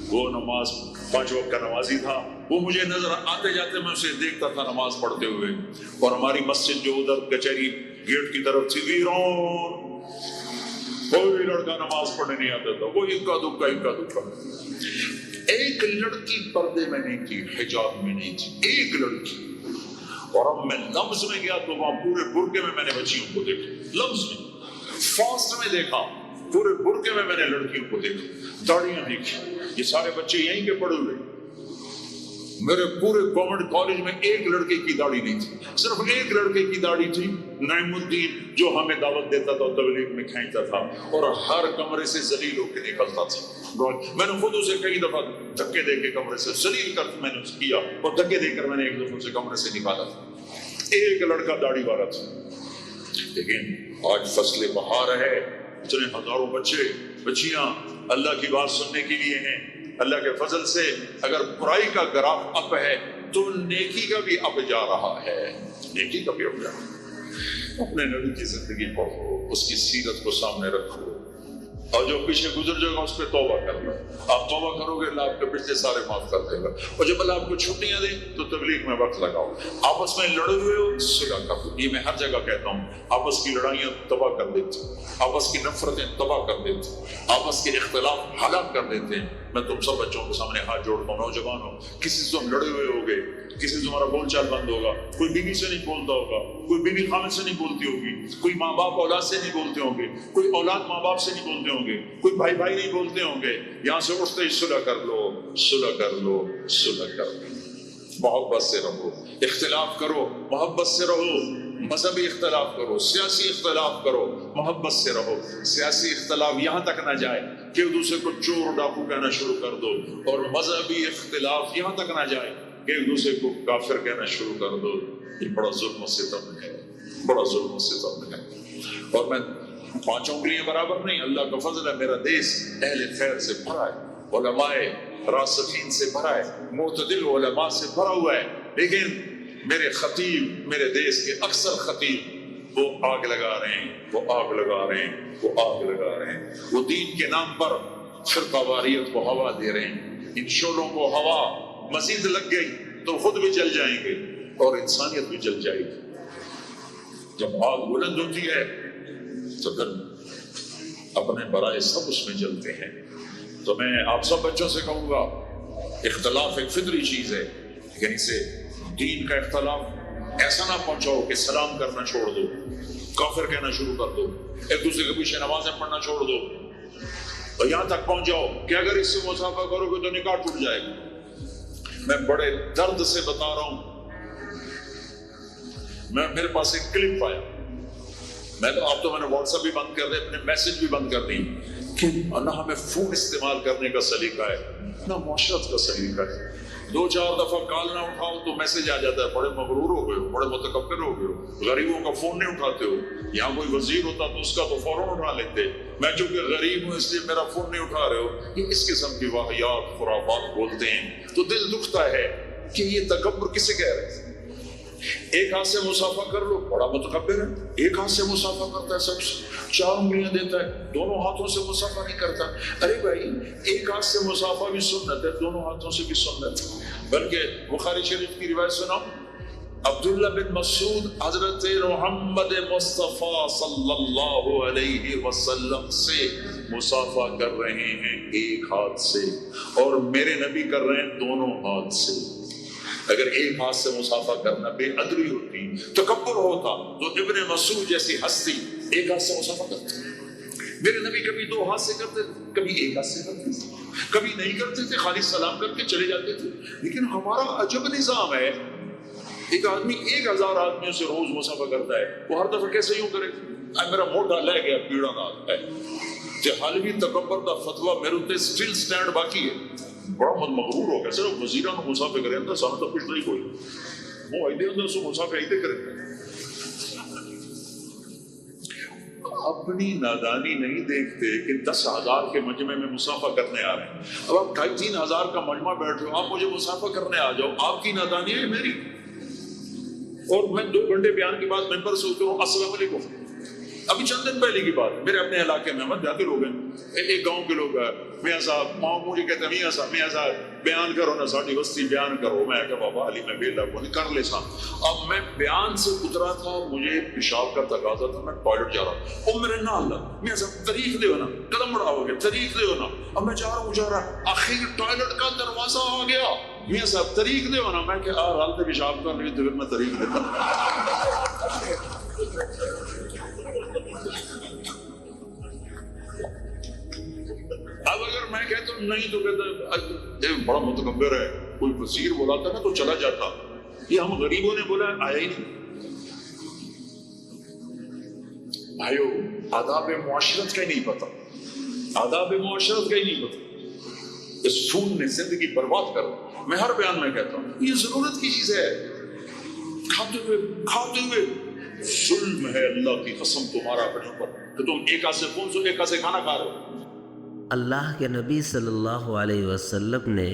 وہ نماز 5 وقت کا نمازی تھا. وہ مجھے نظر آتے جاتے میں اسے دیکھتا تھا نماز پڑھتے ہوئے. اور ہماری مسجد جو ادھر کچہری گیٹ کی طرف تھی, ویران, کوئی لڑکا نماز پڑھنے نہیں آتا تھا. وہ اکا دکا. ایک لڑکی پردے میں نہیں تھی, حجاب میں نہیں تھی, ایک لڑکی. اور اب میں لفظ میں گیا تو وہاں پورے برقعے میں نے بچیوں کو دیکھا. لفظ میں, فاسٹ میں دیکھا, پورے برقعے میں نے لڑکیوں کو دیکھا, داڑیاں دیکھی. یہ سارے بچے یہیں کے پڑے ہوئے. میرے پورے گورنمنٹ کالج میں ایک لڑکے کی داڑھی نہیں تھی, صرف ایک لڑکے کی داڑھی تھی, نعیم الدین, جو ہمیں دعوت دیتا تھا, تبلیغ میں کھینچتا تھا, اور ہر کمرے سے ذلیل ہو کے نکلتا تھا. میں نے خود اسے کئی دفعہ دھکے دے کے کمرے سے ذلیل کر میں نے اسے کیا, اور دھکے دے کر میں نے ایک دفعہ اسے کمرے سے نکالا تھا. ایک لڑکا داڑھی والا تھا. لیکن آج فصل بہار ہے, اتنے ہزاروں بچے بچیاں اللہ کی بات سننے کے لیے ہیں. اللہ کے فضل سے اگر برائی کا گراف اپ ہے تو نیکی کا بھی اپ جا رہا ہے, نیکی کا بھی اپ جا رہا ہے. اپنے نبی کی زندگی پڑھو, اس کی سیرت کو سامنے رکھو, اور جو پیچھے گزر جائے گا اس پہ توبہ کرنا. آپ توبہ کرو گے اللہ آپ کے پچھلے سارے معاف کر دے گا. اور جب اللہ آپ کو چھٹیاں دے تو تبلیغ میں وقت لگاؤ. آپس میں لڑے ہوئے ہو صلح کرو. یہ میں ہر جگہ کہتا ہوں. آپس کی لڑائیاں تباہ کر دیتی ہیں, آپس کی نفرتیں تباہ کر دیتی ہیں, آپس کے اختلاف ہلاک کر دیتے ہیں. میں تم سب بچوں کے سامنے ہاتھ جوڑتا ہوں, نوجوانوں, کسی سے تم لڑے ہوئے ہوگے, کسی سے تمہارا بول چال بند ہوگا, کوئی بیوی سے نہیں بولتا ہوگا, کوئی بیوی خامد سے نہیں بولتی ہوگی, کوئی ماں باپ اولاد سے نہیں بولتے ہوں گے, کوئی اولاد ماں باپ سے نہیں بولتے ہوں گے, کوئی بھائی بھائی نہیں بولتے ہوں گے. یہاں سے اٹھتے ہی صلح کر لو, صلح کر لو, صلح کر لو. محبت سے رہو, اختلاف کرو, محبت سے رہو. مذہبی اختلاف کرو, سیاسی اختلاف کرو, محبت سے رہو. سیاسی اختلاف یہاں تک نہ جائے کہ ایک دوسرے کو چور ڈاکو کہنا شروع کر دو, اور مذہبی اختلاف یہاں تک نہ جائے کہ ایک دوسرے کو کافر کہنا شروع کر دو. یہ بڑا ظلم و ستم ہے, بڑا ظلم و ستم ہے. اور میں پانچوں کے لیے برابر نہیں, اللہ کا فضل ہے, میرا دیش اہل خیر سے بھرا ہے, علماء راسخین سے بھرا ہے, معتدل علماء سے بھرا ہوا ہے. لیکن میرے خطیب, میرے دیش کے اکثر خطیب وہ آگ لگا رہے ہیں, وہ آگ لگا رہے ہیں, وہ آگ لگا رہے ہیں. وہ دین کے نام پر فرقہ واریت کو ہوا دے رہے ہیں. ان شعلوں کو ہوا مزید لگ گئی تو خود بھی جل جائیں گے اور انسانیت بھی جل جائے گی. جب آگ بلند ہوتی ہے تو پھر اپنے برائے سب اس میں جلتے ہیں. تو میں آپ سب بچوں سے کہوں گا, اختلاف ایک فطری چیز ہے, لیکن اسے دین کا اختلاف ایسا نہ پہنچاؤ کہ سلام کرنا چھوڑ دو, کافر کہنا شروع کر دو, ایک دوسرے کے پیچھے نمازیں پڑھنا چھوڑ دو, اور یہاں تک پہنچ جاؤ کہ اگر اس سے مصافحہ کرو گے تو نکاح ٹوٹ جائے گا. میں بڑے درد سے بتا رہا ہوں, میرے پاس ایک کلپ آیا, میں نے واٹس ایپ بھی بند کر دیا, اپنے میسج بھی بند کر دی, کہ نہ ہمیں فون استعمال کرنے کا سلیقہ ہے, نہ معاشرت کا سلیقہ ہے. 2-4 دفعہ کال نہ اٹھاؤ تو میسج آ جاتا ہے, بڑے مغرور ہو گئے ہو, بڑے متکبر ہو گئے ہو, غریبوں کا فون نہیں اٹھاتے ہو. یہاں کوئی وزیر ہوتا تو اس کا تو فوراً اٹھا لیتے, میں چونکہ غریب ہوں اس لیے میرا فون نہیں اٹھا رہے ہو. یہ اس قسم کی واقعات خرافات بولتے ہیں تو دل دکھتا ہے کہ یہ تکبر کسے کہہ رہے ہیں. ایک ہاتھ سے مصافحہ کر لو, بڑا متکبر ہے. ایک ہاتھ سے مصافحہ کرتا ہے, سب 4 انگلیاں دیتا ہے, دونوں ہاتھوں سے مصافحہ نہیں کرتا. ارے بھائی, ایک ہاتھ سے مصافحہ بھی سنت ہے, دونوں ہاتھوں سے بھی سنت ہے. بلکہ بخاری شریف کی روایت سناؤ, عبداللہ بن مسعود حضرت محمد مصطفیٰ صلی اللہ علیہ وسلم سے مصافحہ کر رہے ہیں ایک ہاتھ سے, اور میرے نبی کر رہے ہیں دونوں ہاتھ سے. اگر ایک ہاتھ سے مصافحہ کرنا بے ادبی ہوتی, تکبر ہوتا, تو ابن مسعود جیسی ہستی ایک ہاتھ سے مصافحہ کرتے. میرے نبی کبھی 2 ہاتھ سے کرتے تھے, کبھی ایک ہاتھ سے کرتے تھے, کبھی نہیں کرتے تھے, خالی سلام کر کے چلے جاتے تھے. لیکن ہمارا عجب نظام ہے, ایک آدمی 1000 آدمیوں سے روز مصافحہ کرتا ہے, وہ ہر دفعہ کیسے یوں کرے, میرا موٹا لے گیا پیڑا نہ ہے. جہالوی تکبر کا فتویٰ میرے اتنے سٹل سٹینڈ باقی ہے. بڑا مغرور ہو گیا, صرف وزیران مصافحہ کریں اندر سانو تو کچھ نہیں کوئی, وہ ایدے اندر سو مصافحہ ایدے کریں. اپنی نادانی نہیں دیکھتے کہ 10,000 کے مجمع میں مصافحہ کرنے آ رہے ہیں. اب آپ 2,500-3,000 کا مجمع بیٹھ رہے ہو, آپ مجھے مصافحہ کرنے آ جاؤ, آپ کی نادانی ہے میری. اور میں 2 گھنٹے بیان کے بعد ممبر سے اتروں, السلام علیکم. ابھی چند دن پہلے کی بات, میرے اپنے علاقے میں دیہاتی لوگ ہیں, ایک گاؤں کے لوگ ہیں, میاں صاحب مجھے کہتے ہیں میاں صاحب بیان کرو نا, ساڑھی بستی بیان کرو. میں کہا بابا علی میں بیلا کو نہیں کر لے سا. اب میں بیان سے اترا تھا, مجھے پیشاب کا تقاضا تھا, میں ٹوائلٹ جا رہا ہوں. او میرے نا اللہ, میاں صاحب طریق دے ہو نا, قدم بڑھاؤ گے, طریق دے ہو نا. اب میں جا رہا ہوں, آخر ٹوائلٹ کا دروازہ آ گیا. میاں صاحب طریق دے ہو نا, میں کہ حالت پیشاب کر رہی تو پھر میں طریق دیتا. اب اگر میں کہتا ہوں نہیں تو کہتا بڑا متکبر ہے, کوئی وزیر بلاتا نا تو چلا جاتا. یہ ہم غریبوں نے بولا, آیا ہی نہیں. بھائیو, آداب معاشرت کا ہی نہیں پتا, آداب معاشرت کا ہی نہیں پتا. اس فون نے زندگی برباد کر. میں ہر بیان میں کہتا ہوں یہ ضرورت کی چیز ہے. کھاتے ہوئے ظلم ہے اللہ کی قسم تمہارا اپنے اوپر کہ تم ایک ہاتھ سے فون سو, ایک ہاتھ سے کھانا کھا رہے ہو. اللہ کے نبی صلی اللہ علیہ وسلم نے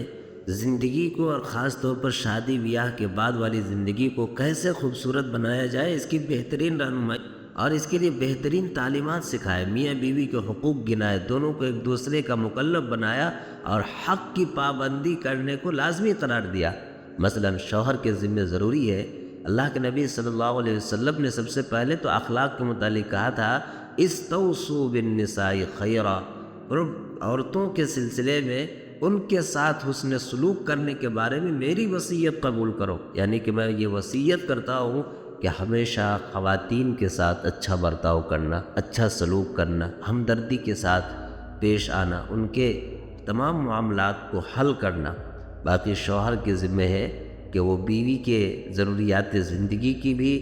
زندگی کو اور خاص طور پر شادی بیاہ کے بعد والی زندگی کو کیسے خوبصورت بنایا جائے اس کی بہترین رہنمائی اور اس کے لیے بہترین تعلیمات سکھائے، میاں بیوی کے حقوق گنائے، دونوں کو ایک دوسرے کا مکلف بنایا اور حق کی پابندی کرنے کو لازمی قرار دیا۔ مثلا شوہر کے ذمہ ضروری ہے، اللہ کے نبی صلی اللہ علیہ وسلم نے سب سے پہلے تو اخلاق کے متعلق کہا تھا استوصوا بالنساء خیرا، اور عورتوں کے سلسلے میں ان کے ساتھ حسن سلوک کرنے کے بارے میں میری وصیت قبول کرو، یعنی کہ میں یہ وصیت کرتا ہوں کہ ہمیشہ خواتین کے ساتھ اچھا برتاؤ کرنا، اچھا سلوک کرنا، ہمدردی کے ساتھ پیش آنا، ان کے تمام معاملات کو حل کرنا۔ باقی شوہر کے ذمہ ہے کہ وہ بیوی کے ضروریات زندگی کی بھی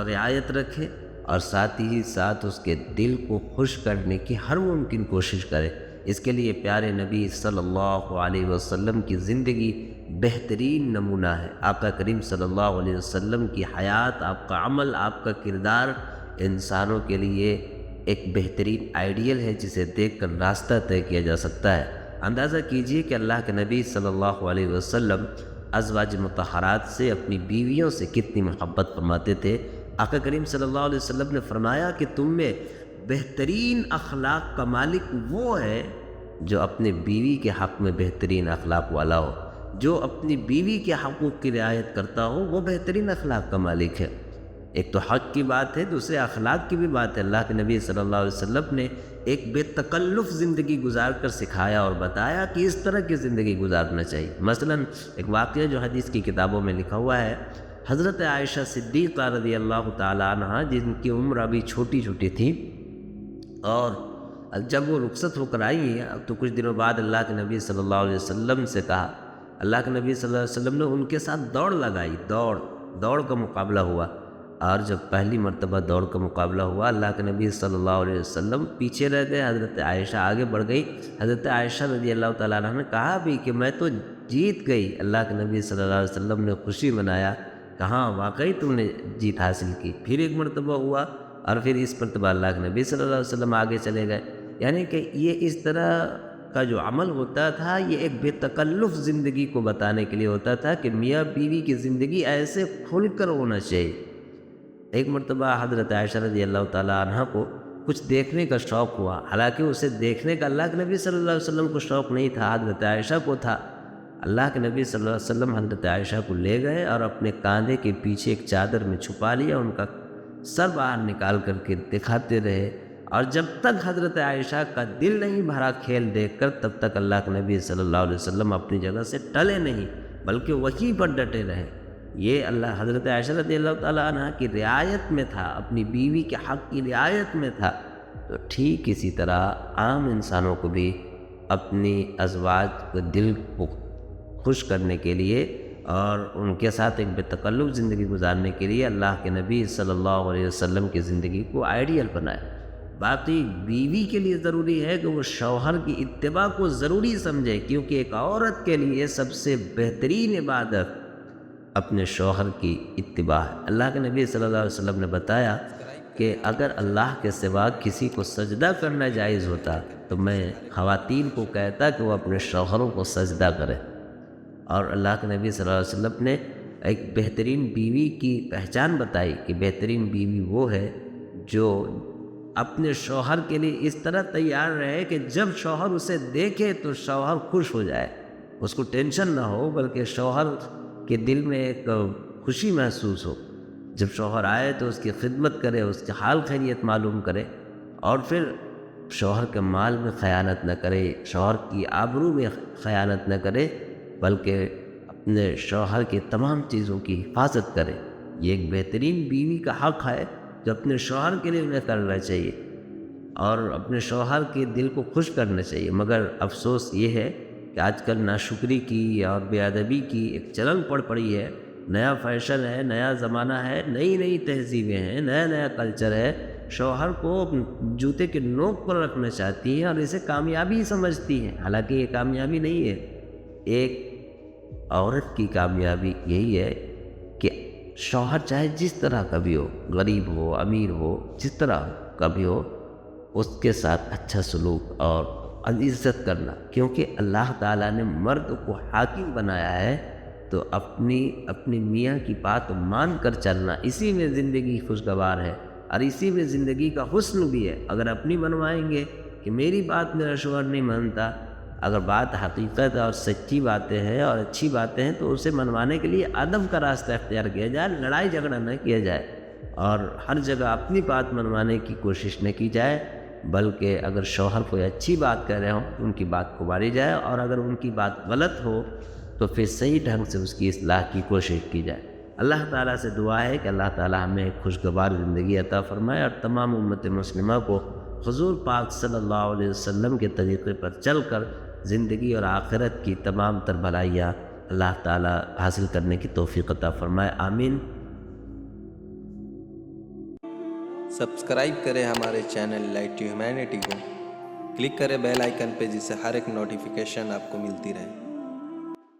رعایت رکھے اور ساتھ ہی ساتھ اس کے دل کو خوش کرنے کی ہر ممکن کوشش کرے۔ اس کے لیے پیارے نبی صلی اللہ علیہ وسلم کی زندگی بہترین نمونہ ہے۔ آقا کریم صلی اللہ علیہ وسلم کی حیات، آپ کا عمل، آپ کا کردار انسانوں کے لیے ایک بہترین آئیڈیل ہے جسے دیکھ کر راستہ طے کیا جا سکتا ہے۔ اندازہ کیجئے کہ اللہ کے نبی صلی اللہ علیہ وسلم ازواج مطہرات سے، اپنی بیویوں سے کتنی محبت فرماتے تھے۔ آقا کریم صلی اللہ علیہ وسلم نے فرمایا کہ تم میں بہترین اخلاق کا مالک وہ ہے جو اپنے بیوی کے حق میں بہترین اخلاق والا ہو، جو اپنی بیوی کے حقوق کی رعایت کرتا ہو وہ بہترین اخلاق کا مالک ہے۔ ایک تو حق کی بات ہے، دوسرے اخلاق کی بھی بات ہے۔ اللہ کے نبی صلی اللہ علیہ وسلم نے ایک بے تکلف زندگی گزار کر سکھایا اور بتایا کہ اس طرح کی زندگی گزارنا چاہیے۔ مثلا ایک واقعہ جو حدیث کی کتابوں میں لکھا ہوا ہے، حضرت عائشہ صدیقہ رضی اللہ تعالیٰ عنہ، جن کی عمر ابھی چھوٹی چھوٹی تھی، اور جب وہ رخصت ہو کر آئی تو کچھ دنوں بعد اللہ کے نبی صلی اللہ علیہ وسلم سے کہا، اللہ کے نبی صلی اللہ علیہ وسلم نے ان کے ساتھ دوڑ لگائی، دوڑ کا مقابلہ ہوا، اور جب پہلی مرتبہ دوڑ کا مقابلہ ہوا اللہ کے نبی صلی اللہ علیہ وسلم پیچھے رہ گئے، حضرت عائشہ آگے بڑھ گئی۔ حضرت عائشہ رضی اللہ تعالیٰ عنہ نے کہا بھی کہ میں تو جیت گئی۔ اللہ کے نبی صلی اللہ علیہ وسلم نے خوشی منایا، کہاں واقعی تم نے جیت حاصل کی۔ پھر ایک مرتبہ ہوا اور پھر اس مرتبہ اللہ کے نبی صلی اللہ علیہ وسلم آگے چلے گئے۔ یعنی کہ یہ اس طرح کا جو عمل ہوتا تھا یہ ایک بے تکلف زندگی کو بتانے کے لیے ہوتا تھا کہ میاں بیوی کی زندگی ایسے کھل کر ہونا چاہیے۔ ایک مرتبہ حضرت عائشہ رضی اللہ تعالیٰ عنہ کو کچھ دیکھنے کا شوق ہوا، حالانکہ اسے دیکھنے کا اللہ کے نبی صلی اللہ علیہ وسلم کو شوق نہیں تھا، حضرت عائشہ کو تھا۔ اللہ کے نبی صلی اللہ علیہ وسلم حضرت عائشہ کو لے گئے اور اپنے کاندھے کے پیچھے ایک چادر میں چھپا لیا، ان کا سر باہر نکال کر کے دکھاتے رہے، اور جب تک حضرت عائشہ کا دل نہیں بھرا کھیل دیکھ کر تب تک اللہ کے نبی صلی اللہ علیہ وسلم اپنی جگہ سے ٹلے نہیں بلکہ وہیں پر ڈٹے رہے۔ یہ اللہ حضرت عائشہ رضی اللہ تعالیٰ عنہ کی رعایت میں تھا، اپنی بیوی کے حق کی رعایت میں تھا۔ تو ٹھیک اسی طرح عام انسانوں کو بھی اپنی ازواج کے دل کو خوش کرنے کے لیے اور ان کے ساتھ ایک بے تکلف زندگی گزارنے کے لیے اللہ کے نبی صلی اللہ علیہ وسلم کی زندگی کو آئیڈیل بنائے۔ باقی بیوی کے لیے ضروری ہے کہ وہ شوہر کی اتباع کو ضروری سمجھے، کیونکہ ایک عورت کے لیے سب سے بہترین عبادت اپنے شوہر کی اتباع ہے۔ اللہ کے نبی صلی اللہ علیہ وسلم نے بتایا کہ اگر اللہ کے سوا کسی کو سجدہ کرنا جائز ہوتا تو میں خواتین کو کہتا کہ وہ اپنے شوہروں کو سجدہ کرے۔ اور اللہ کے نبی صلی اللہ علیہ وسلم نے ایک بہترین بیوی کی پہچان بتائی کہ بہترین بیوی وہ ہے جو اپنے شوہر کے لیے اس طرح تیار رہے کہ جب شوہر اسے دیکھے تو شوہر خوش ہو جائے، اس کو ٹینشن نہ ہو بلکہ شوہر کے دل میں ایک خوشی محسوس ہو۔ جب شوہر آئے تو اس کی خدمت کرے، اس کے حال خیریت معلوم کرے، اور پھر شوہر کے مال میں خیانت نہ کرے، شوہر کی آبرو میں خیانت نہ کرے بلکہ اپنے شوہر کی تمام چیزوں کی حفاظت کرے۔ یہ ایک بہترین بیوی کا حق ہے جو اپنے شوہر کے لیے انہیں کرنا چاہیے اور اپنے شوہر کے دل کو خوش کرنا چاہیے۔ مگر افسوس یہ ہے کہ آج کل ناشکری کی اور بے ادبی کی ایک چلن پڑی ہے، نیا فیشن ہے، نیا زمانہ ہے، نئی تہذیبیں ہیں، نیا کلچر ہے، شوہر کو جوتے کے نوک پر رکھنا چاہتی ہیں اور اسے کامیابی سمجھتی ہیں، حالانکہ یہ کامیابی نہیں ہے۔ ایک عورت کی کامیابی یہی ہے کہ شوہر چاہے جس طرح کا بھی ہو، غریب ہو، امیر ہو، جس طرح کا بھی ہو، اس کے ساتھ اچھا سلوک اور عزت کرنا، کیونکہ اللہ تعالیٰ نے مرد کو حاکم بنایا ہے تو اپنی میاں کی بات مان کر چلنا، اسی میں زندگی خوشگوار ہے۔ اور اسی میں زندگی کا حسن بھی ہے۔ اگر اپنی بنوائیں گے کہ میری بات میرا شوہر نہیں مانتا، اگر بات حقیقت اور سچی باتیں ہیں اور اچھی باتیں ہیں تو اسے منوانے کے لیے ادب کا راستہ اختیار کیا جائے، لڑائی جھگڑا نہ کیا جائے، اور ہر جگہ اپنی بات منوانے کی کوشش نہ کی جائے، بلکہ اگر شوہر کوئی اچھی بات کہہ رہے ہوں تو ان کی بات کو مانی جائے، اور اگر ان کی بات غلط ہو تو پھر صحیح ڈھنگ سے اس کی اصلاح کی کوشش کی جائے۔ اللہ تعالیٰ سے دعا ہے کہ اللہ تعالیٰ ہمیں ایک خوشگوار زندگی عطا فرمائے اور تمام امت مسلمہ کو حضور پاک صلی اللہ علیہ وسلم کے طریقے پر چل کر زندگی اور آخرت کی تمام تر بھلائیاں اللہ تعالیٰ حاصل کرنے کی توفیق عطا فرمائے، آمین۔ سبسکرائب کریں ہمارے چینل لائٹ ٹو ہیومینٹی کو، کلک کریں بیل آئیکن پہ جس سے ہر ایک نوٹیفیکیشن آپ کو ملتی رہے۔